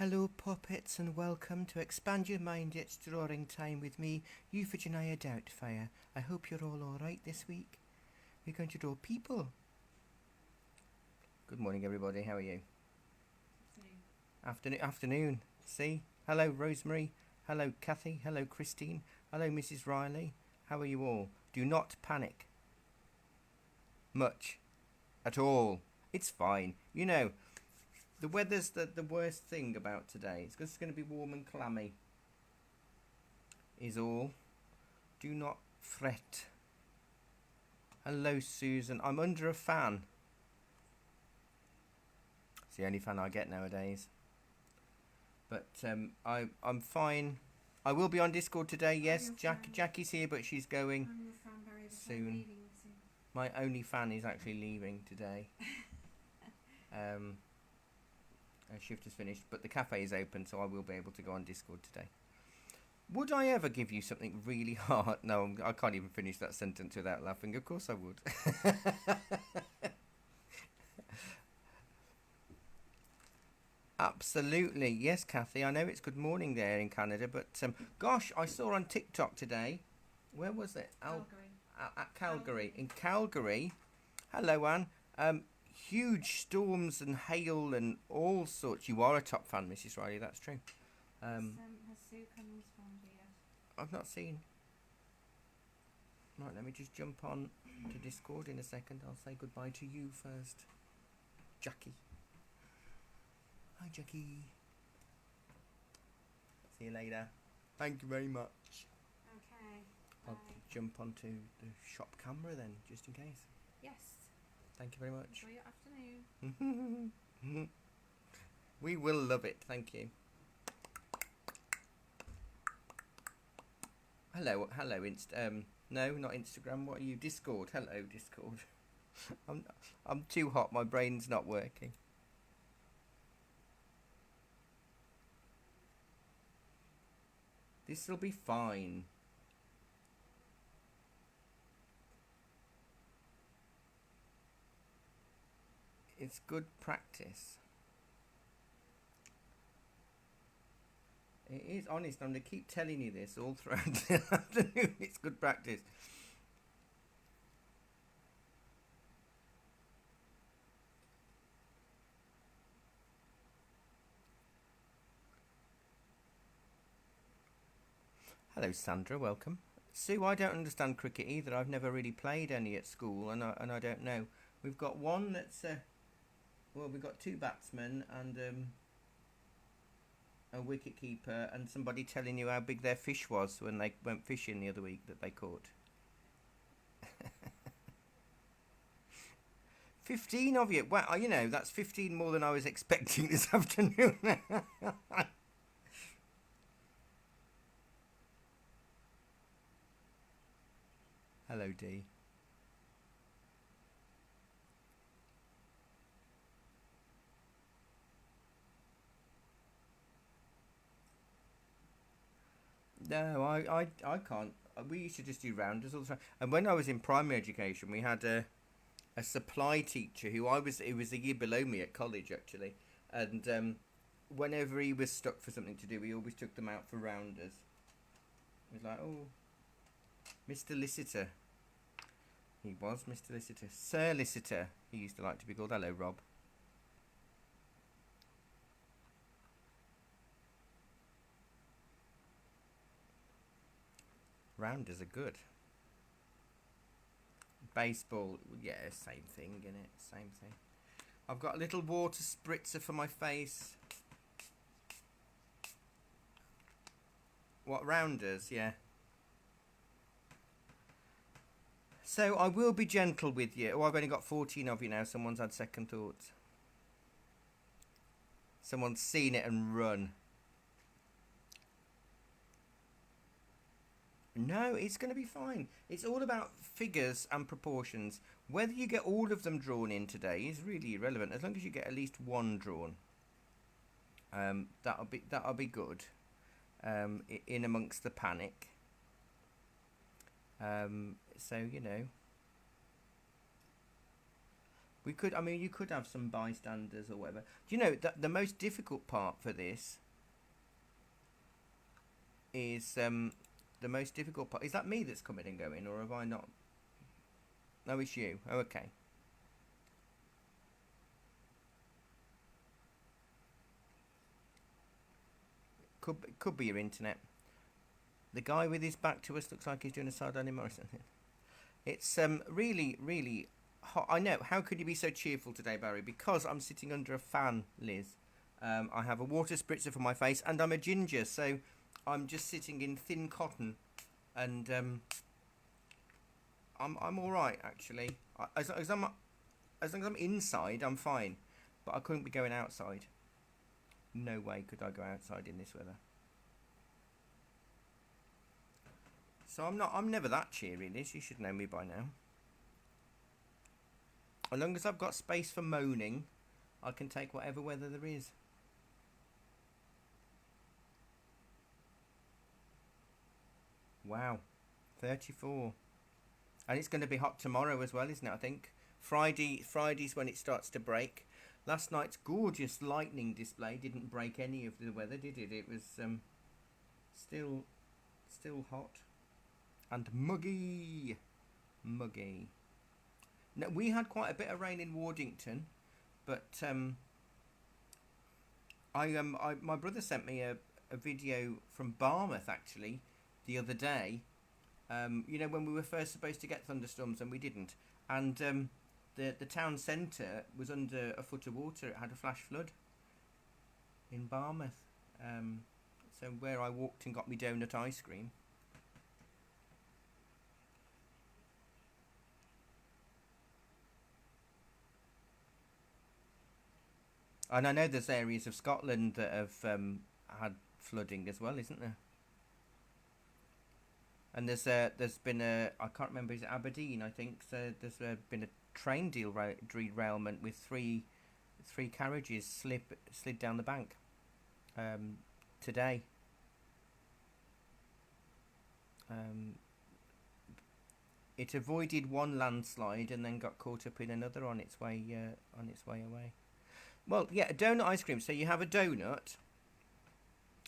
Hello puppets and welcome to Expand Your Mind It's Drawing Time with me, Euphigenia Doubtfire. I hope you're all alright this week. We're going to draw people. Good morning everybody, how are you? Afternoon. See? Hello Rosemary, hello Kathy, hello Christine, hello Mrs. Riley. How are you all? Do not panic. Much. At all. It's fine. You know, the weather's the worst thing about today. It's because it's going to be warm and clammy. Is all. Do not fret. Hello Susan. I'm under a fan. It's the only fan I get nowadays. But I'm fine. I will be on Discord today. Yes, Jackie's here, but she's going soon. My only fan is actually leaving today. Shift is finished, but the cafe is open, so I will be able to go on Discord today. Would I ever give you something really hard? No, I can't even finish that sentence without laughing. Of course I would. Absolutely. Yes, Kathy. I know it's good morning there in Canada, but gosh, I saw on TikTok today. Where was it? Calgary. At Calgary. In Calgary. Hello, Anne. Huge storms and hail and all sorts. You are a top fan, Mrs. Riley. That's true. Has Sue come responded yet? I've not seen. Right, let me just jump on to Discord in a second. I'll say goodbye to you first. Jackie. Hi, Jackie. See you later. Thank you very much. Okay. I'll jump onto the shop camera then, just in case. Yes. Thank you very much. Enjoy your afternoon. We will love it. Thank you. Hello. No, not Instagram. What are you? Discord. Hello, Discord. I'm too hot. My brain's not working. This'll be fine. It's good practice. It is, honest. I'm going to keep telling you this all throughout the afternoon. It's good practice. Hello, Sandra. Welcome. Sue, I don't understand cricket either. I've never really played any at school, and I don't know. We've got one that's well, we've got two batsmen and a wicket keeper, and somebody telling you how big their fish was when they went fishing the other week that they caught. 15 of you. Well, you know, that's 15 more than I was expecting this afternoon. Hello, Dee. No, I can't. We used to just do rounders all the time. And when I was in primary education, we had a supply teacher who he was a year below me at college actually, and whenever he was stuck for something to do, he always took them out for rounders. He was like, oh, Mr. Lissitor. He was Mr. Lissitor. Sir Lissitor, he used to like to be called. Hello, Rob. Rounders are good. Baseball, yeah, same thing, innit? Same thing. I've got a little water spritzer for my face. What, rounders? Yeah. So I will be gentle with you. Oh, I've only got 14 of you now. Someone's had second thoughts. Someone's seen it and run. No, it's going to be fine. It's all about figures and proportions. Whether you get all of them drawn in today is really irrelevant, as long as you get at least one drawn. That'll be good. In amongst the panic. So you know, We could. I mean, you could have some bystanders or whatever. Do you know that the most difficult part for this is the most difficult part. Is that me that's coming and going, or have I not? No, it's you. Oh, okay. Could be your internet. The guy with his back to us looks like he's doing a side on Morrison. It's really really hot. I know. How could you be so cheerful today, Barry? Because I'm sitting under a fan, Liz. I have a water spritzer for my face, and I'm a ginger, so I'm just sitting in thin cotton, and I'm all right actually. As long as I'm inside, I'm fine. But I couldn't be going outside. No way could I go outside in this weather. So I'm not. I'm never that cheery, Liz. You should know me by now. As long as I've got space for moaning, I can take whatever weather there is. Wow, 34, and it's going to be hot tomorrow as well, isn't it? I think Friday's when it starts to break. Last night's gorgeous lightning display didn't break any of the weather, did it? It was still hot and muggy. No, we had quite a bit of rain in Wardington, but my brother sent me a video from Barmouth actually the other day. You know, when we were first supposed to get thunderstorms and we didn't, and the town centre was under a foot of water. It had a flash flood in Barmouth. So where I walked and got me donut ice cream. And I know there's areas of Scotland that have had flooding as well, isn't there? And there's been a, I can't remember, is it Aberdeen? I think so. There's been a train derailment with three carriages slid down the bank today. Um, it avoided one landslide and then got caught up in another on its way away. Well, yeah, a donut ice cream. So you have a donut,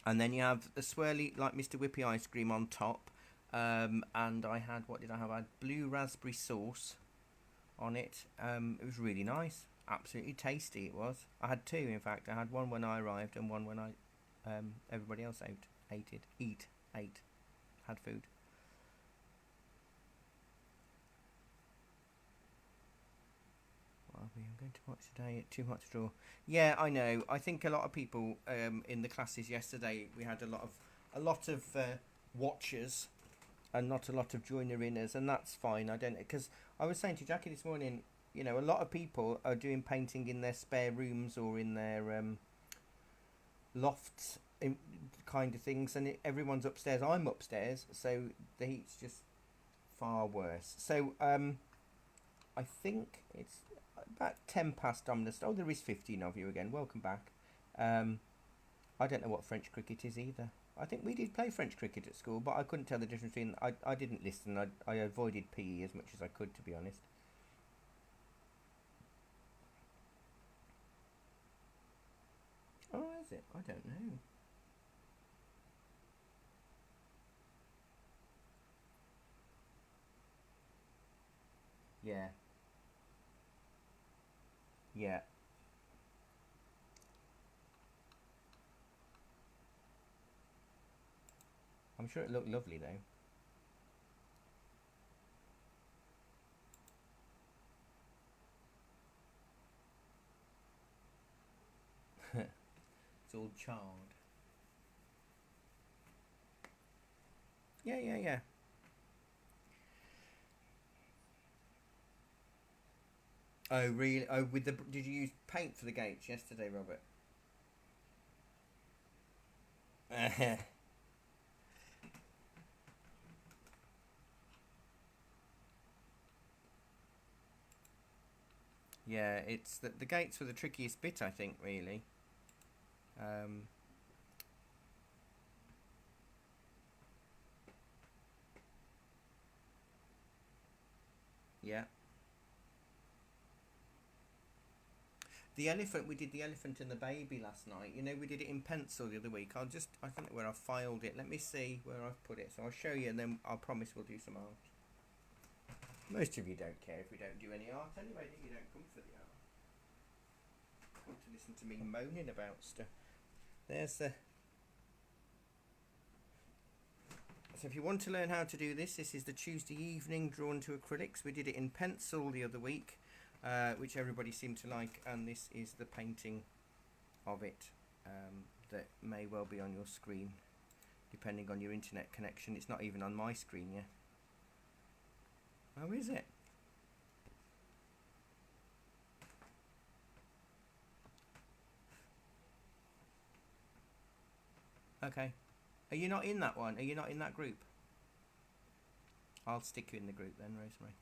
and then you have the swirly like Mr. Whippy ice cream on top. And I had, what did I have? I had blue raspberry sauce on it. It was really nice, absolutely tasty. It was. I had two, in fact. I had one when I arrived and one when everybody else ate, had food. What are we? I'm going to watch today at Too Hot to Draw. Yeah, I know. I think a lot of people in the classes yesterday, we had a lot of watchers and not a lot of joiner-inners, and that's fine. I don't, because I was saying to Jackie this morning, you know, a lot of people are doing painting in their spare rooms or in their lofts, kind of things, and everyone's upstairs. I'm upstairs, so the heat's just far worse. So I think it's about 10 past on the. Oh, there is 15 of you again. Welcome back. I don't know what French cricket is either. I think we did play French cricket at school, but I couldn't tell the difference between. I didn't listen. I avoided PE as much as I could, to be honest. Oh, is it? I don't know. Yeah, yeah. I'm sure it looked lovely though. It's all charred. Yeah, yeah, yeah. Oh, really? Oh, with the. Did you use paint for the gates yesterday, Robert? Yeah, it's the gates were the trickiest bit, I think, really. Um, yeah, The elephant, we did the elephant and the baby last night. You know, we did it in pencil the other week. I don't know where I filed it. Let me see where I've put it. So I'll show you, and then I'll promise we'll do some art. Most of you don't care if we don't do any art anyway. You don't come for the art. Come to listen to me moaning about stuff. There's the... So if you want to learn how to do this, this is the Tuesday evening drawn to acrylics. We did it in pencil the other week, which everybody seemed to like, and this is the painting of it that may well be on your screen, depending on your internet connection. It's not even on my screen yet. Oh, is it? Okay. Are you not in that one? Are you not in that group? I'll stick you in the group then, Rosemary.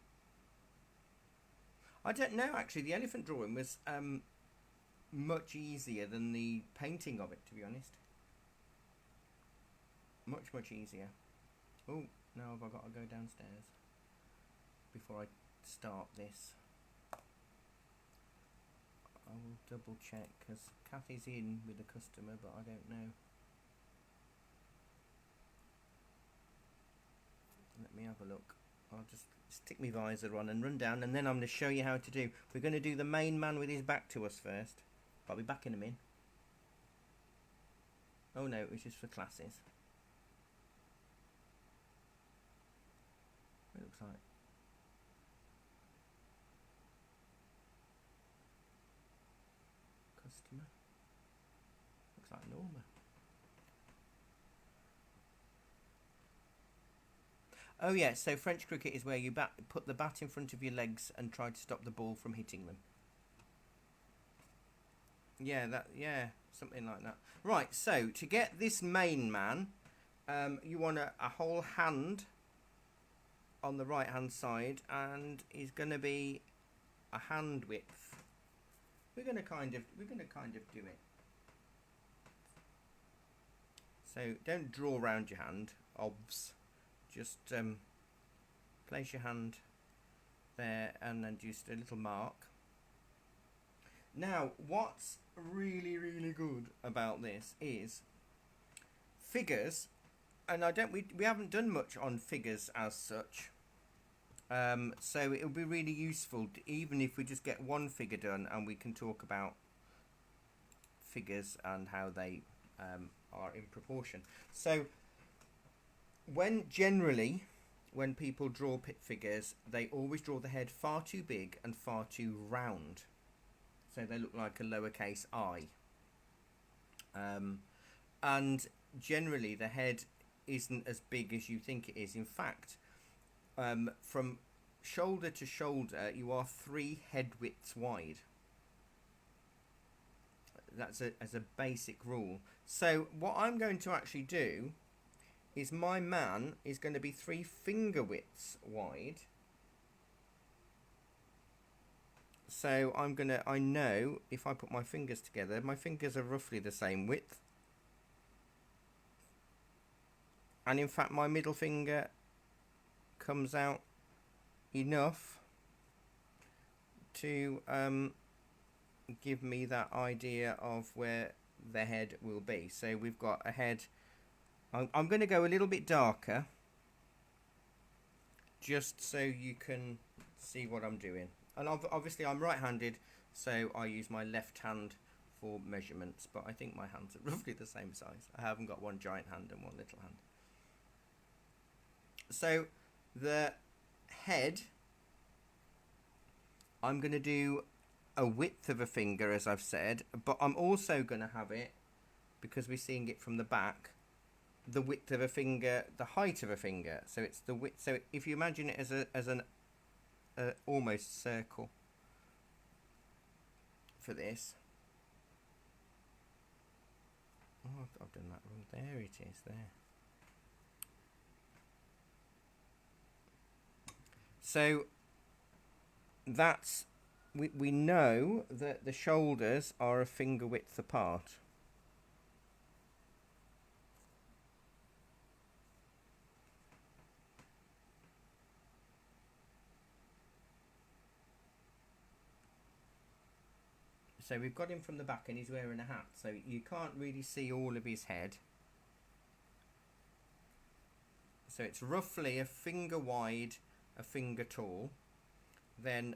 I don't know, actually. The elephant drawing was much easier than the painting of it, to be honest. Much easier. Oh, now have I got to go downstairs before I start this? I will double check, because Kathy's in with a customer, but I don't know. Let me have a look. I'll just stick my visor on and run down, and then I'm going to show you how to do. We're going to do the main man with his back to us first. I'll be back in a minute. Oh no, it was just for classes. It looks like. Customer. Looks like Norma. Oh yeah, so French cricket is where you put the bat in front of your legs and try to stop the ball from hitting them. Yeah, something like that. Right, so to get this main man, you want a whole hand on the right hand side, and he's going to be a hand width. We're going to kind of do it. So don't draw around your hand, obvs. Just place your hand there and then just a little mark. Now, what's really good about this is figures, and we haven't done much on figures as such. So it'll be really useful, even if we just get one figure done, and we can talk about figures and how they are in proportion. So when people draw pit figures, they always draw the head far too big and far too round, so they look like a lowercase I. And generally the head isn't as big as you think it is. In fact, from shoulder to shoulder, you are 3 head widths wide. That's as a basic rule. So what I'm going to actually do is my man is going to be 3 finger widths wide. So I know if I put my fingers together, my fingers are roughly the same width. And in fact, my middle finger comes out enough to give me that idea of where the head will be. So we've got a head. I'm going to go a little bit darker, just so you can see what I'm doing. And obviously I'm right-handed, so I use my left hand for measurements, but I think my hands are roughly the same size. I haven't got one giant hand and one little hand. So the head, I'm going to do a width of a finger, as I've said, but I'm also going to have it, because we're seeing it from the back, the width of a finger, the height of a finger. So it's the width. So if you imagine it as an almost circle for this. Oh, I've done that wrong. There it is. There. So that's we know that the shoulders are a finger width apart. So we've got him from the back and he's wearing a hat, so you can't really see all of his head. So it's roughly a finger wide, a finger tall. Then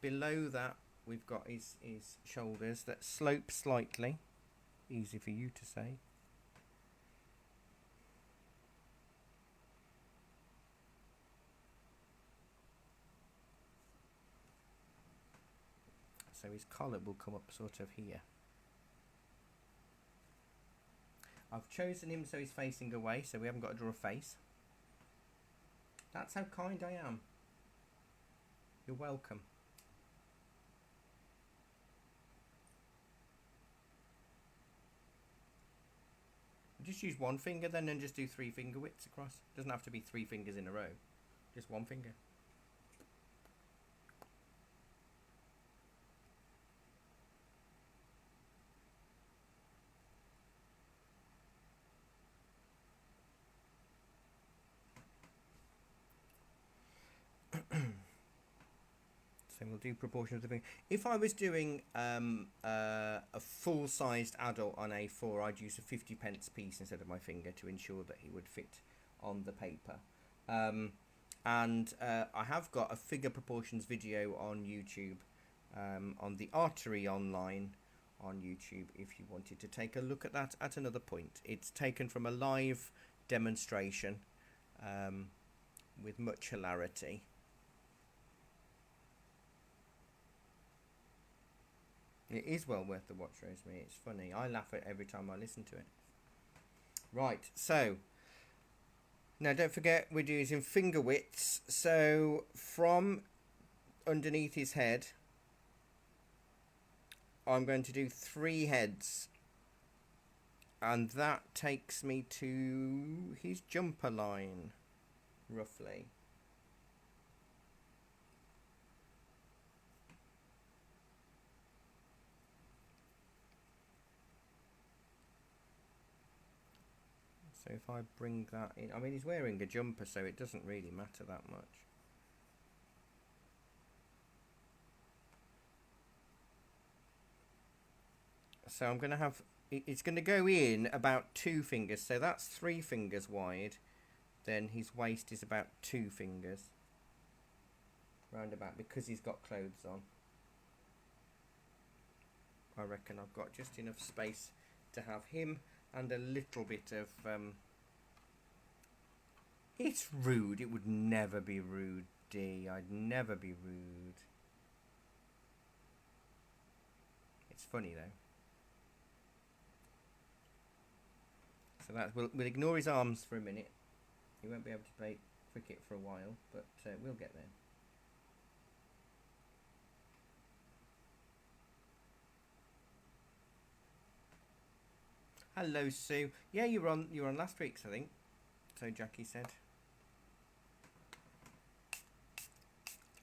below that we've got his shoulders that slope slightly. Easy for you to say. So his collar will come up sort of here. I've chosen him so he's facing away, so we haven't got to draw a face. That's how kind I am. You're welcome. Just use one finger then and just do 3 finger widths across. Doesn't have to be 3 fingers in a row. Just one finger. So we'll do proportions of the finger. If I was doing a full-sized adult on A4, I'd use a 50p piece instead of my finger to ensure that he would fit on the paper. I have got a figure proportions video on YouTube, on the Artery Online on YouTube, if you wanted to take a look at that at another point. It's taken from a live demonstration with much hilarity. It is well worth the watch, Rosemary. It's funny. I laugh at every time I listen to it. Right, so now don't forget we're using finger widths. So from underneath his head, I'm going to do 3 heads. And that takes me to his jumper line, roughly. So if I bring that in, I mean he's wearing a jumper, so it doesn't really matter that much. So I'm going to have, it's going to go in about 2 fingers, so that's 3 fingers wide. Then his waist is about 2 fingers. Round about, because he's got clothes on. I reckon I've got just enough space to have him and a little bit of it's rude. It would never be rude, D. I'd never be rude. It's funny though. So that we'll ignore his arms for a minute. He won't be able to play cricket for a while, but we'll get there. Hello, Sue. Yeah, you were on last week's, I think. So Jackie said.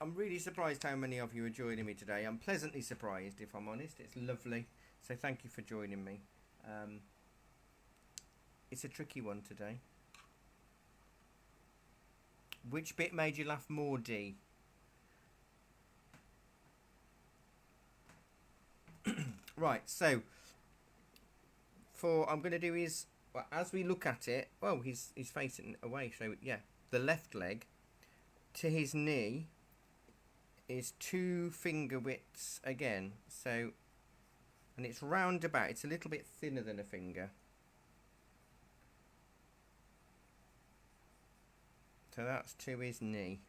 I'm really surprised how many of you are joining me today. I'm pleasantly surprised, if I'm honest. It's lovely. So thank you for joining me. It's a tricky one today. Which bit made you laugh more, D? Right, so I'm going to do his, well, as we look at it, well, he's facing away, so yeah, the left leg to his knee is 2 finger widths again, so, and it's roundabout, it's a little bit thinner than a finger. So that's to his knee.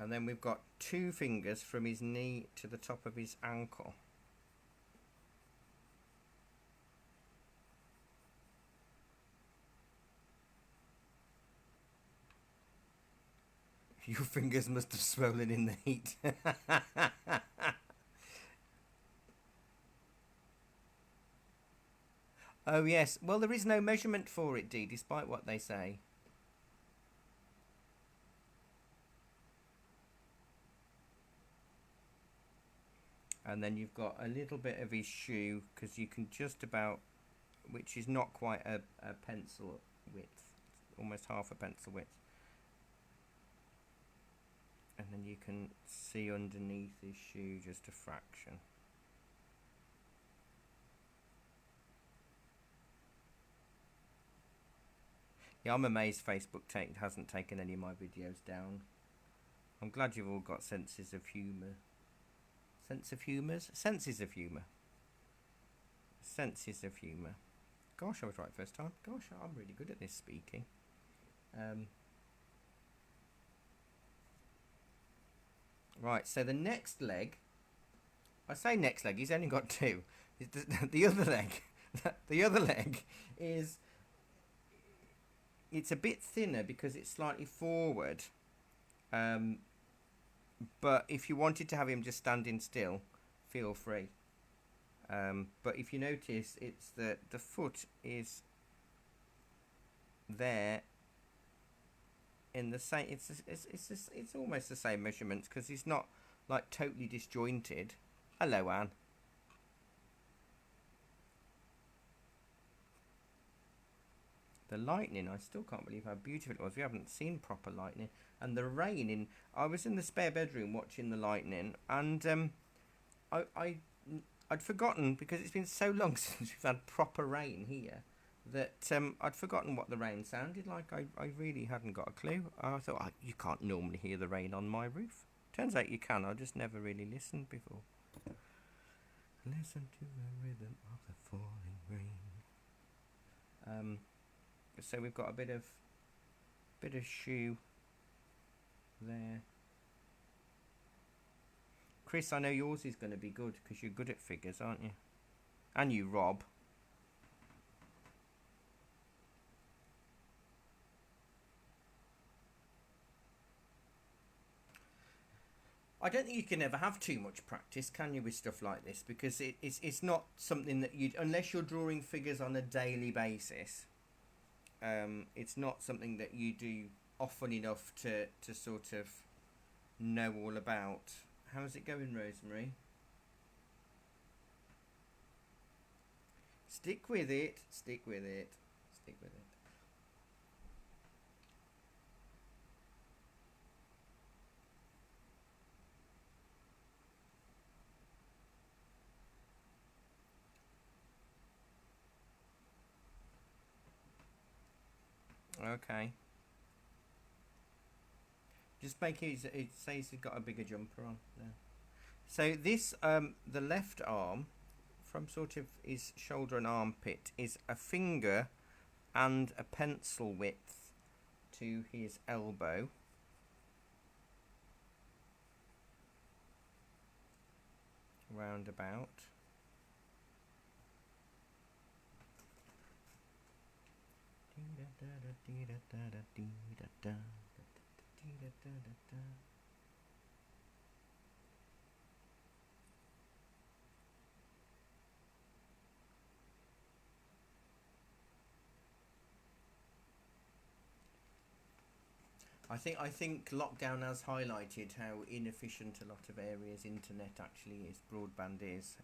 And then we've got 2 fingers from his knee to the top of his ankle. Your fingers must have swollen in the heat. Oh yes, well there is no measurement for it, D, despite what they say. And then you've got a little bit of his shoe, because you can just about, which is not quite a pencil width, almost half a pencil width. And then you can see underneath his shoe just a fraction. Yeah, I'm amazed Facebook hasn't taken any of my videos down. I'm glad you've all got senses of humour. Senses of humour. Senses of humour. Gosh, I was right first time. Gosh, I'm really good at this speaking. Right, so the next leg. I say next leg. He's only got two. The other leg. The other leg is. It's a bit thinner because it's slightly forward. But if you wanted to have him just standing still, feel free. But if you notice, it's the foot is there in the same. It's almost the same measurements because he's not like totally disjointed. Hello, Anne. The lightning, I still can't believe how beautiful it was. We haven't seen proper lightning. And the rain I was in the spare bedroom watching the lightning, and I'd forgotten, because it's been so long since we've had proper rain here, that I'd forgotten what the rain sounded like. I really hadn't got a clue. I thought, you can't normally hear the rain on my roof. Turns out you can. I just never really listened before. Listen to the rhythm of the falling rain. So we've got a bit of shoe there. Chris, I know yours is going to be good because you're good at figures, aren't you? And you, Rob. I don't think you can ever have too much practice, can you, with stuff like this? Because it's not something that you, unless you're drawing figures on a daily basis, it's not something that you do often enough to sort of know all about. How's it going, Rosemary? Stick with it. Stick with it. Stick with it. Okay. Just make it says he's got a bigger jumper on there. So this, the left arm, from sort of his shoulder and armpit, is a finger and a pencil width to his elbow. Roundabout. I think lockdown has highlighted how inefficient a lot of areas internet actually is, broadband is,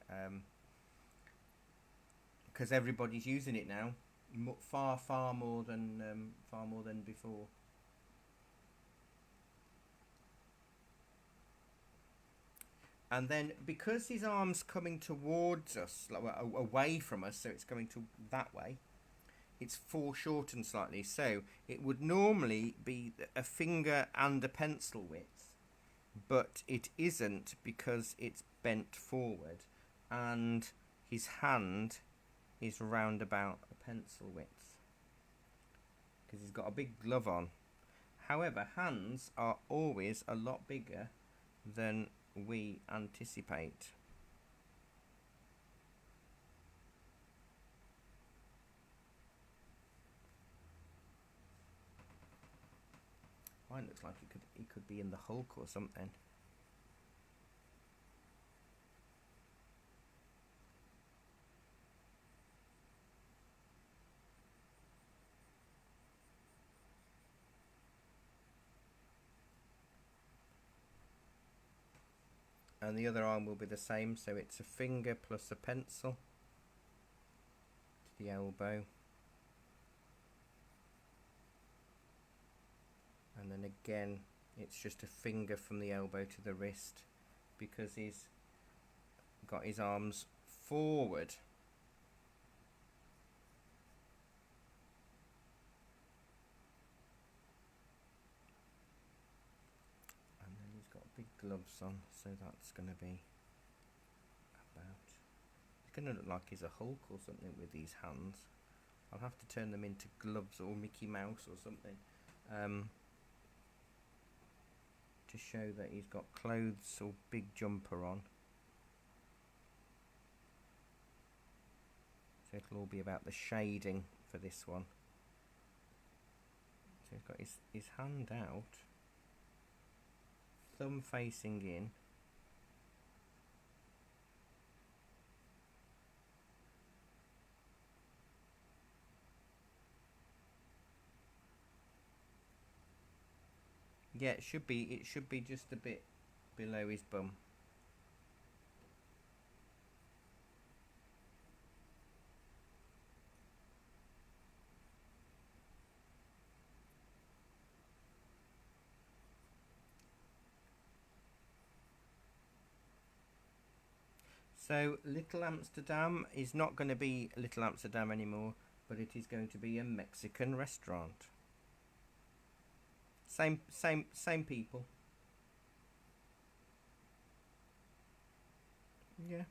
because everybody's using it now, far more than before. And then because his arm's coming towards us, like, away from us, so it's coming to that way, it's foreshortened slightly. So it would normally be a finger and a pencil width, but it isn't because it's bent forward, and his hand is round about a pencil width because he's got a big glove on. However, hands are always a lot bigger than we anticipate. Mine looks like he could be in the Hulk or something. And the other arm will be the same, so it's a finger plus a pencil to the elbow. and then again it's just a finger from the elbow to the wrist, because he's got his arms forward. And then he's got big gloves on, so that's going to be about... It's going to look like he's a Hulk or something with these hands. I'll have to turn them into gloves or Mickey Mouse or something, to show that he's got clothes or big jumper on. So it'll all be about the shading for this one. So he's got his hand out, thumb facing in. Yeah, it should be just a bit below his bum. So Little Amsterdam is not going to be Little Amsterdam anymore, but it is going to be a Mexican restaurant. Same people. Yeah.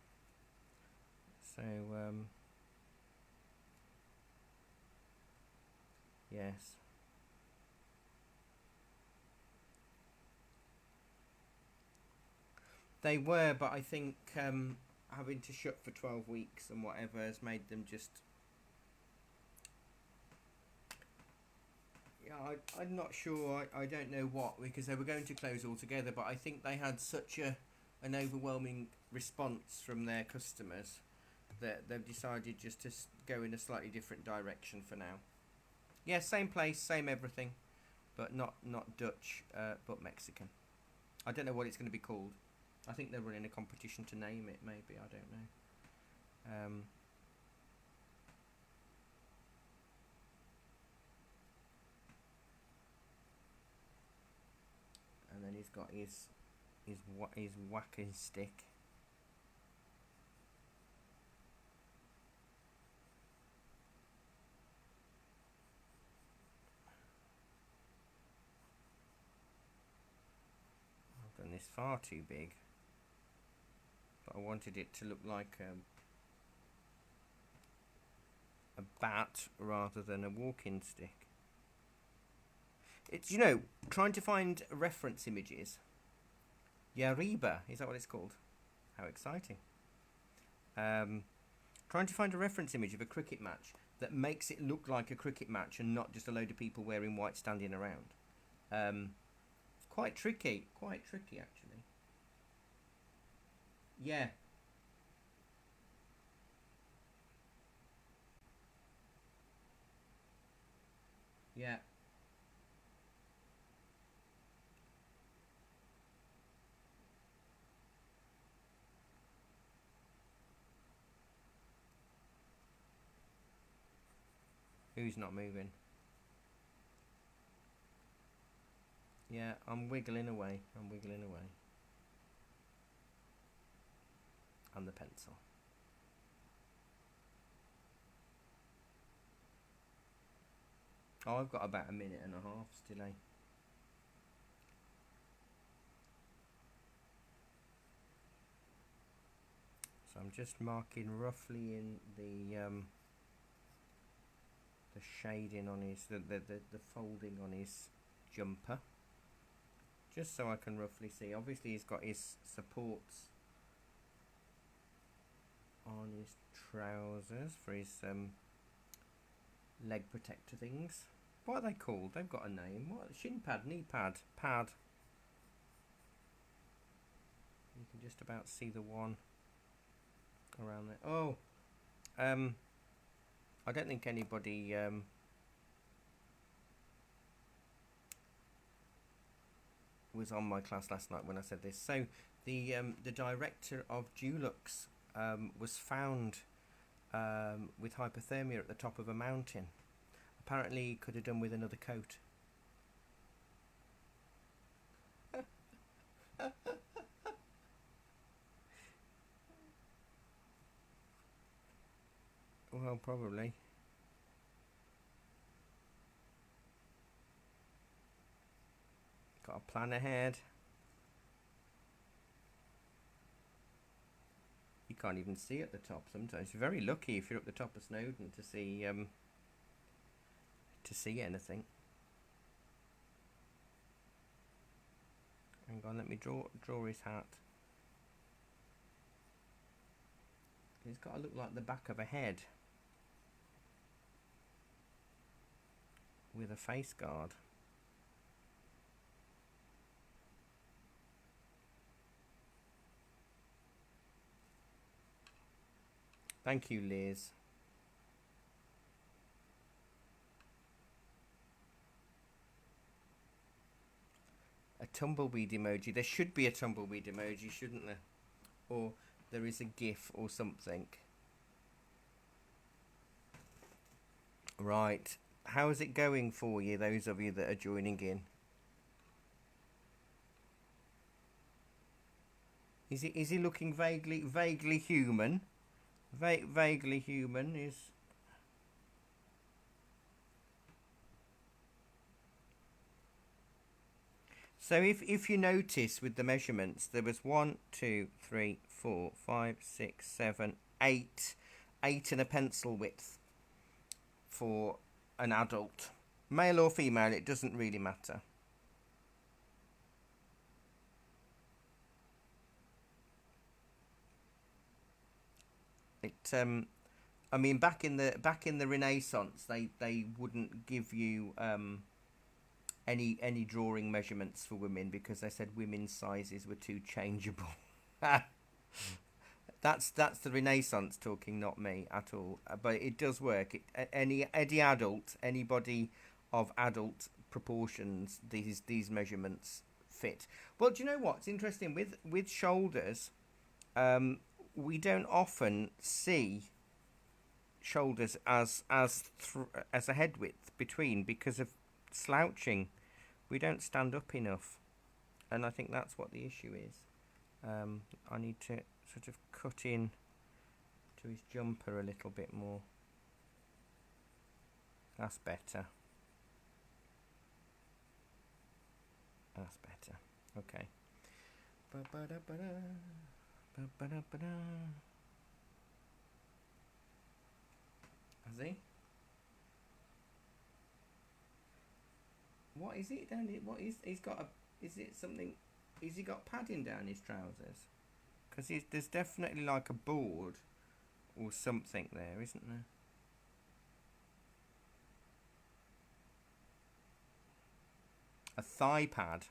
So yes. They were, but I think having to shut for 12 weeks and whatever has made them just... Yeah, I'm not sure. I don't know what, because they were going to close altogether, but I think they had such an overwhelming response from their customers that they've decided just to go in a slightly different direction for now. Yeah, same place, same everything, but not Dutch, but Mexican. I don't know what it's going to be called. I think they're running a competition to name it, maybe. I don't know. And then he's got his whacking stick. I've done this far too big, but I wanted it to look like a bat rather than a walking stick. It's, trying to find reference images. Yariba, is that what it's called? How exciting. Trying to find a reference image of a cricket match that makes it look like a cricket match and not just a load of people wearing white standing around. It's quite tricky actually. Yeah. Yeah. Who's not moving? Yeah, I'm wiggling away. And the pencil. Oh, I've got about a minute and a half's delay. So I'm just marking roughly in the shading on his, the folding on his jumper, just so I can roughly see. Obviously he's got his supports on his trousers for his leg protector things. What are they called? They've got a name. What? Shin pad, knee pad, pad. You can just about see the one around there. Oh, I don't think anybody was on my class last night when I said this. So the director of Dulux was found with hypothermia at the top of a mountain. Apparently he could have done with another coat. Well, probably. Got a plan ahead. You can't even see at the top sometimes. You're very lucky if you're up the top of Snowdon to see anything. Hang on, let me draw his hat. He's got to look like the back of a head with a face guard. Thank you, Liz. A tumbleweed emoji. There should be a tumbleweed emoji, shouldn't there? Or there is a GIF or something. Right. How is it going for you, those of you that are joining in? Is he looking vaguely human? Vaguely human is... So if you notice with the measurements, there was 1, 2, 3, 4, 5, 6, 7, 8 and a pencil width for an adult. Male or female, it doesn't really matter. I mean, back in the Renaissance, they wouldn't give you any drawing measurements for women because they said women's sizes were too changeable. That's the Renaissance talking, not me at all. But it does work. Any adult, anybody of adult proportions, these measurements fit. Well, do you know what's interesting with shoulders? We don't often see shoulders as a head width between because of slouching. We don't stand up enough, and I think that's what the issue is. I need to sort of cut in to his jumper a little bit more. That's better. That's better. Okay. Has he? What is it down here? What is he's got a? Is it something? Has he got padding down his trousers? Because there's definitely like a board or something there, isn't there? A thigh pad.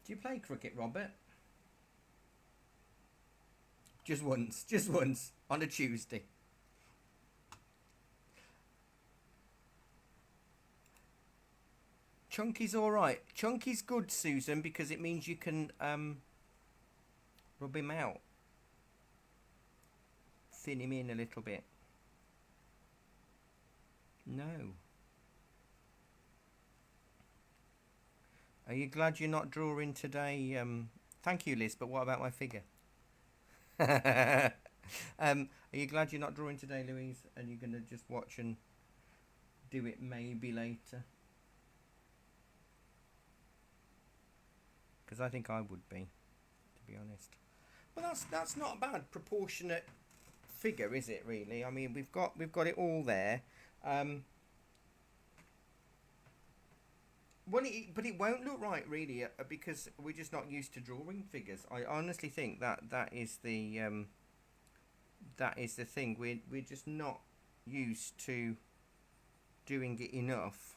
Do you play cricket, Robert? Just once, on a Tuesday. Chunky's alright. Chunky's good, Susan, because it means you can rub him out. Thin him in a little bit. No. Are you glad you're not drawing today? Thank you, Liz, but what about my figure? Are you glad you're not drawing today, Louise? And you're going to just watch and do it maybe later? Because I think I would be, to be honest. Well, that's not a bad proportionate figure, is it? Really? I mean, we've got it all there. Well, but it won't look right, really, because we're just not used to drawing figures. I honestly think that is the thing. We're just not used to doing it enough,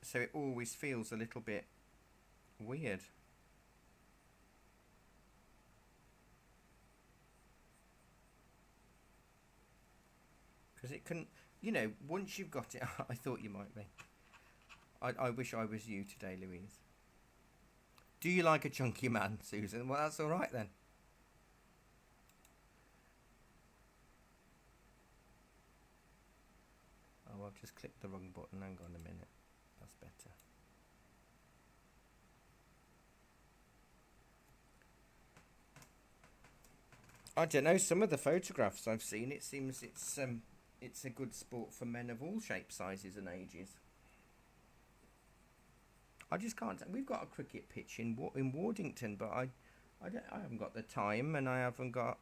so it always feels a little bit weird. because it can, you know, once you've got it. I thought you might be. I wish I was you today, Louise. Do you like a chunky man, Susan? Well, that's all right then. Oh, I've just clicked the wrong button. Hang on a minute. That's better. I don't know. Some of the photographs I've seen, it seems it's a good sport for men of all shapes, sizes, and ages. I just can't. We've got a cricket pitch in Wardington, but I haven't got the time, and I haven't got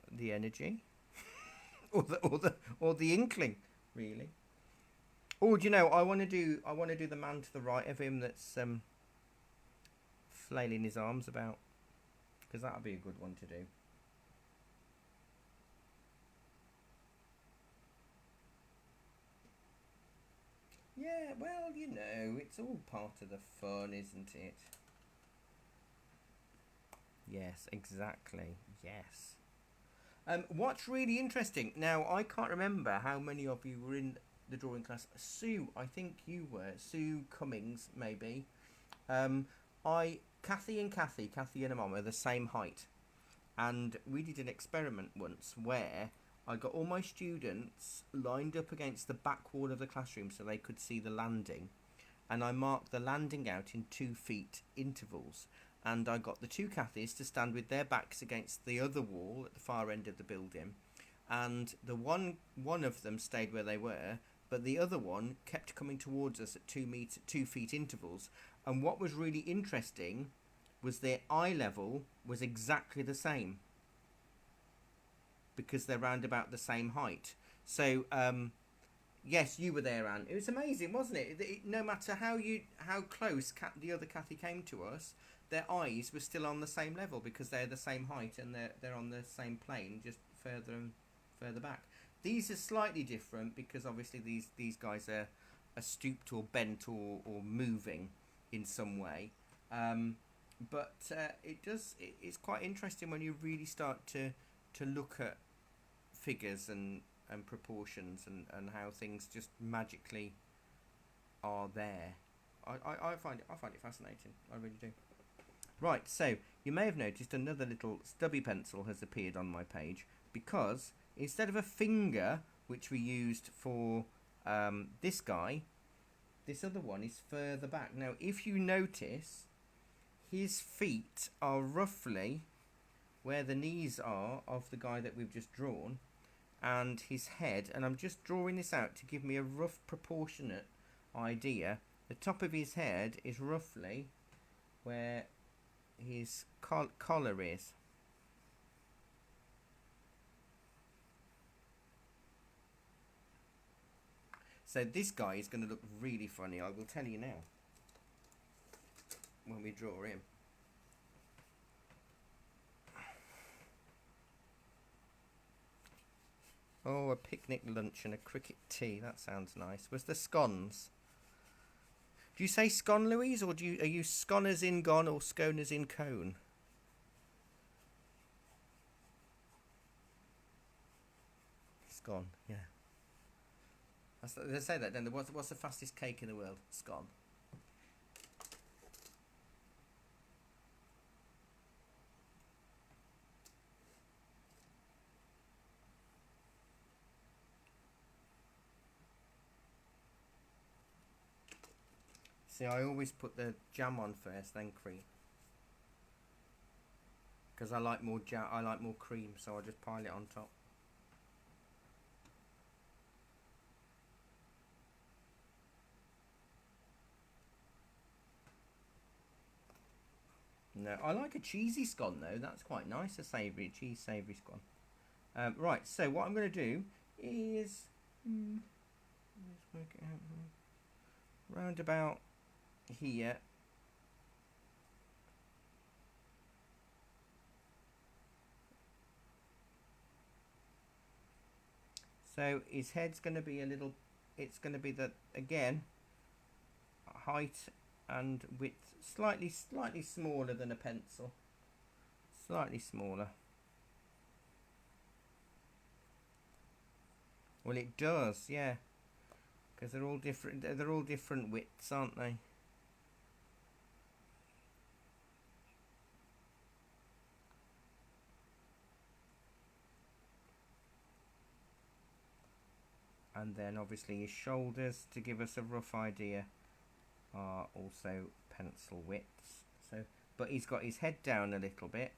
the energy, or the inkling, really. Oh, do you know? I want to do the man to the right of him that's flailing his arms about, because that'll be a good one to do. Yeah, well, you know, it's all part of the fun, isn't it? Yes, exactly. Yes. What's really interesting now, I can't remember how many of you were in the drawing class. Sue, I think you were. Sue Cummings, maybe. Um, Kathy and her mum are the same height, and we did an experiment once where I got all my students lined up against the back wall of the classroom so they could see the landing, and I marked the landing out in 2 feet intervals, and I got the two Cathys to stand with their backs against the other wall at the far end of the building, and the one of them stayed where they were, but the other one kept coming towards us at 2 feet intervals. And what was really interesting was their eye level was exactly the same, because they're round about the same height. So yes, you were there, Anne. It was amazing, wasn't it? No matter how close the other Kathy came to us, their eyes were still on the same level because they're the same height and they're on the same plane, just further and further back. These are slightly different because obviously these guys are stooped or bent or moving in some way. But it's quite interesting when you really start to look at figures and proportions and how things just magically are there. I find it fascinating. I really do. Right, so you may have noticed another little stubby pencil has appeared on my page, because instead of a finger, which we used for this guy, this other one is further back. Now, if you notice, his feet are roughly where the knees are of the guy that we've just drawn, and his head, and I'm just drawing this out to give me a rough proportionate idea. The top of his head is roughly where his collar is. So this guy is going to look really funny, I will tell you now, when we draw him. Oh, a picnic lunch and a cricket tea. That sounds nice. Was the scones? Do you say scone, Louise, or are you scone as in gone or scone as in cone? Scone, yeah. They say that, don't they? What's the fastest cake in the world? Scone. See, I always put the jam on first, then cream, because I like more jam. I like more cream, so I just pile it on top. No, I like a cheesy scone though. That's quite nice. A savoury, savoury scone. Right. So what I'm going to do is let's work it out. Round about here. So his head's going to be a little. It's going to be again height and width slightly smaller than a pencil. Slightly smaller. Well, it does, yeah, because they're all different. They're all different widths, aren't they? And then obviously his shoulders, to give us a rough idea, are also pencil widths. So, but he's got his head down a little bit.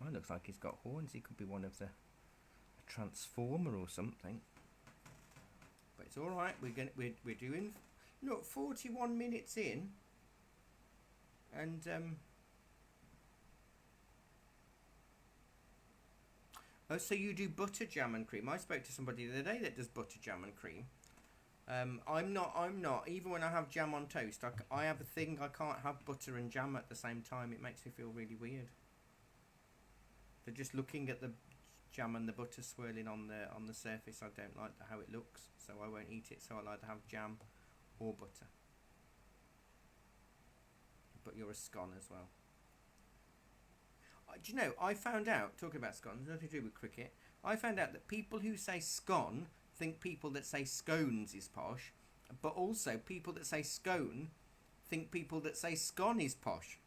Oh, it looks like he's got horns. He could be one of a transformer or something. But it's all right. We're doing. Look, 41 minutes in, and oh, so you do butter, jam, and cream? I spoke to somebody the other day that does butter, jam, and cream. I'm not. Even when I have jam on toast, I have a thing. I can't have butter and jam at the same time. It makes me feel really weird. So just looking at the jam and the butter swirling on the surface, I don't like how it looks. So I won't eat it. So I'll either have jam or butter. But you're a scone as well. Do you know, I found out, talking about scones, nothing to do with cricket, I found out that people who say scone think people that say scones is posh, but also people that say scone think people that say scone is posh.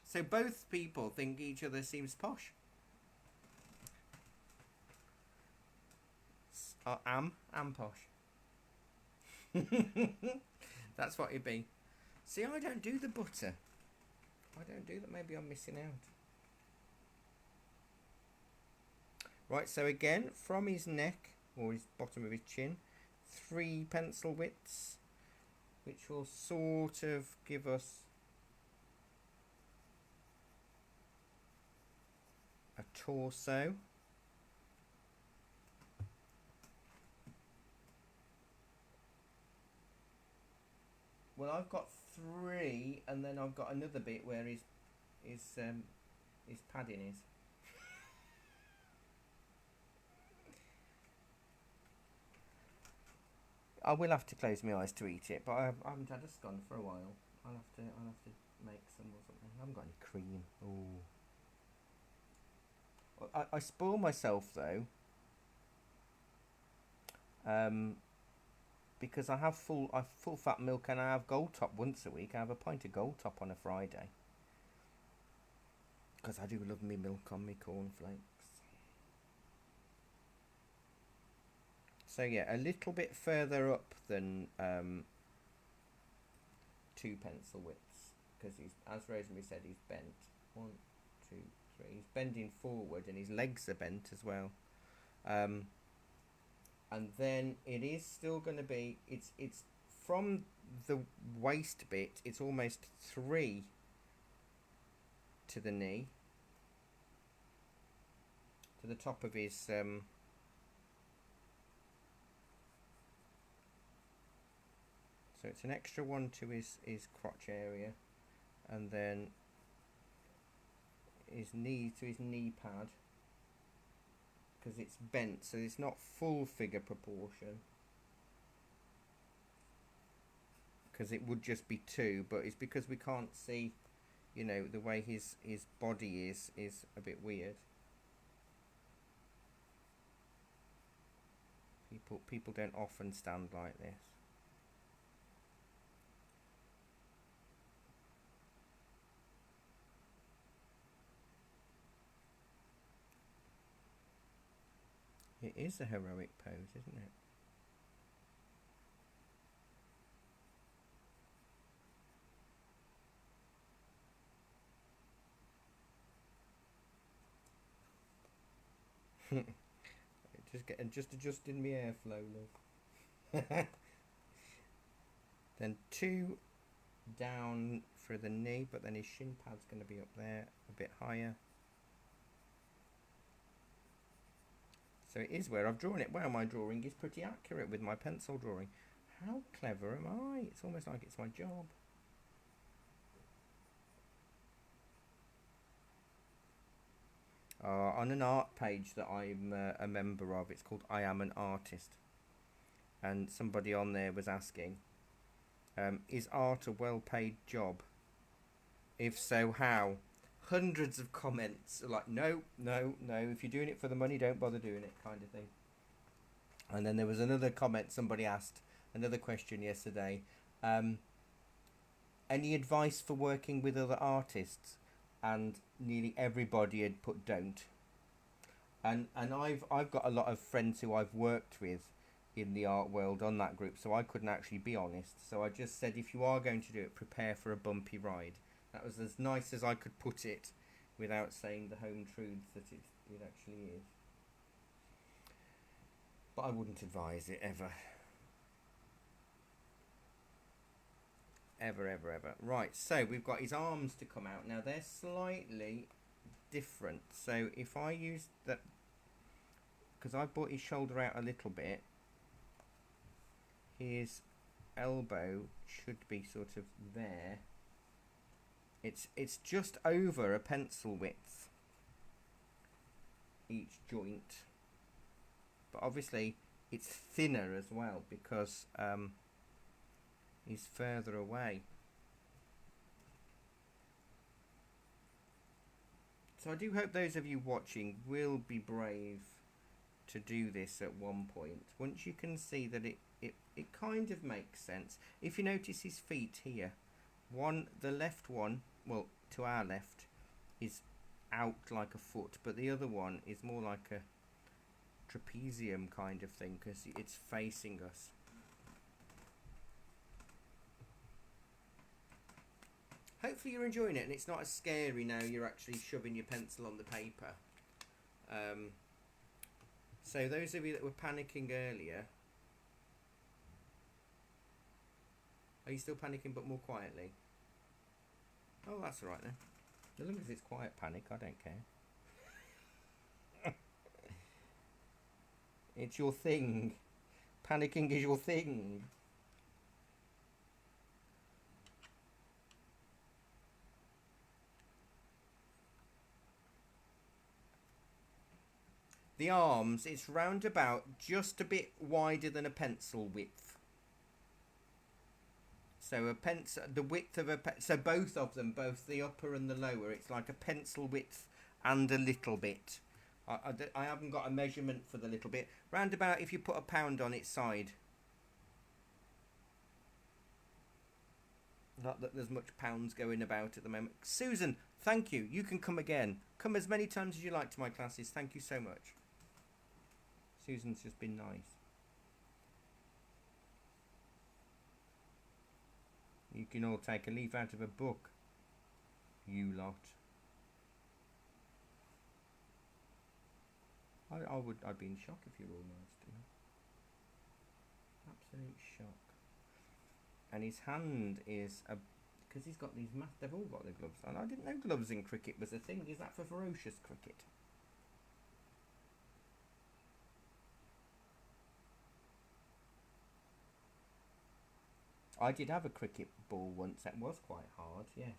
So both people think each other seems posh. Am posh. That's what it'd be. See, I don't do the butter. I don't do that. Maybe I'm missing out. Right, so again, from his neck, or his bottom of his chin, 3 pencil widths, which will sort of give us a torso. Well, I've got 3, and then I've got another bit where his padding is. I will have to close my eyes to eat it, but I haven't had a scone for a while. I'll have to make some or something. I haven't got any cream. Oh, I spoil myself though. Because I have full fat milk and I have Gold Top once a week. I have a pint of Gold Top on a Friday. Because I do love me milk on me cornflakes. So yeah, a little bit further up than 2 pencil widths, because he's, as Rosemary said, he's bent. 1, 2, 3. He's bending forward, and his legs are bent as well. And then it is still going to be. It's from the waist bit. It's almost 3 to the knee, to the top of his. So it's an extra 1 to his crotch area, and then his knee to his knee pad, because it's bent, so it's not full figure proportion, because it would just be 2, but it's because we can't see, you know, the way his body is a bit weird. People don't often stand like this. It is a heroic pose, isn't it? just adjusting my airflow, love. Then 2 down for the knee, but then his shin pad's going to be up there a bit higher. So it is where I've drawn it. Well, my drawing is pretty accurate with my pencil drawing. How clever am I? It's almost like it's my job. On an art page that I'm a member of, it's called I Am an Artist. And somebody on there was asking, is art a well-paid job? If so, how? hundreds of comments like, no, no, no, if you're doing it for the money, don't bother doing it, kind of thing. And then there was another comment, somebody asked another question yesterday, any advice for working with other artists? And nearly everybody had put don't. And I've got a lot of friends who I've worked with in the art world on that group, so I couldn't actually be honest. So I just said, if you are going to do it, prepare for a bumpy ride. That was as nice as I could put it without saying the home truths that it actually is. But I wouldn't advise it ever. Ever, ever, ever. Right, so we've got his arms to come out. Now they're slightly different. So if I use that, because I brought his shoulder out a little bit, his elbow should be sort of there. It's just over a pencil width, each joint. But obviously it's thinner as well because he's further away. So I do hope those of you watching will be brave to do this at one point. Once you can see that it kind of makes sense. If you notice his feet here, the left one, well, to our left, is out like a foot, but the other one is more like a trapezium kind of thing because it's facing us. Hopefully you're enjoying it and it's not as scary now you're actually shoving your pencil on the paper. So those of you that were panicking earlier, are you still panicking but more quietly? Oh, that's all right then. As long as it's quiet panic, I don't care. It's your thing. Panicking is your thing. The arms, it's round about just a bit wider than a pencil width. So a pencil, the width of a so both of them, both the upper and the lower, it's like a pencil width and a little bit. I haven't got a measurement for the little bit. Round about, if you put a pound on its side. Not that there's much pounds going about at the moment. Susan, thank you. You can come again. Come as many times as you like to my classes. Thank you so much. Susan's just been nice. You can all take a leaf out of a book, you lot. I'd be in shock if you were all nice to me. Absolute shock. And his hand is because he's got these they've all got the gloves on. I didn't know gloves in cricket was a thing. Is that for ferocious cricket? I did have a cricket ball once. That was quite hard, yes.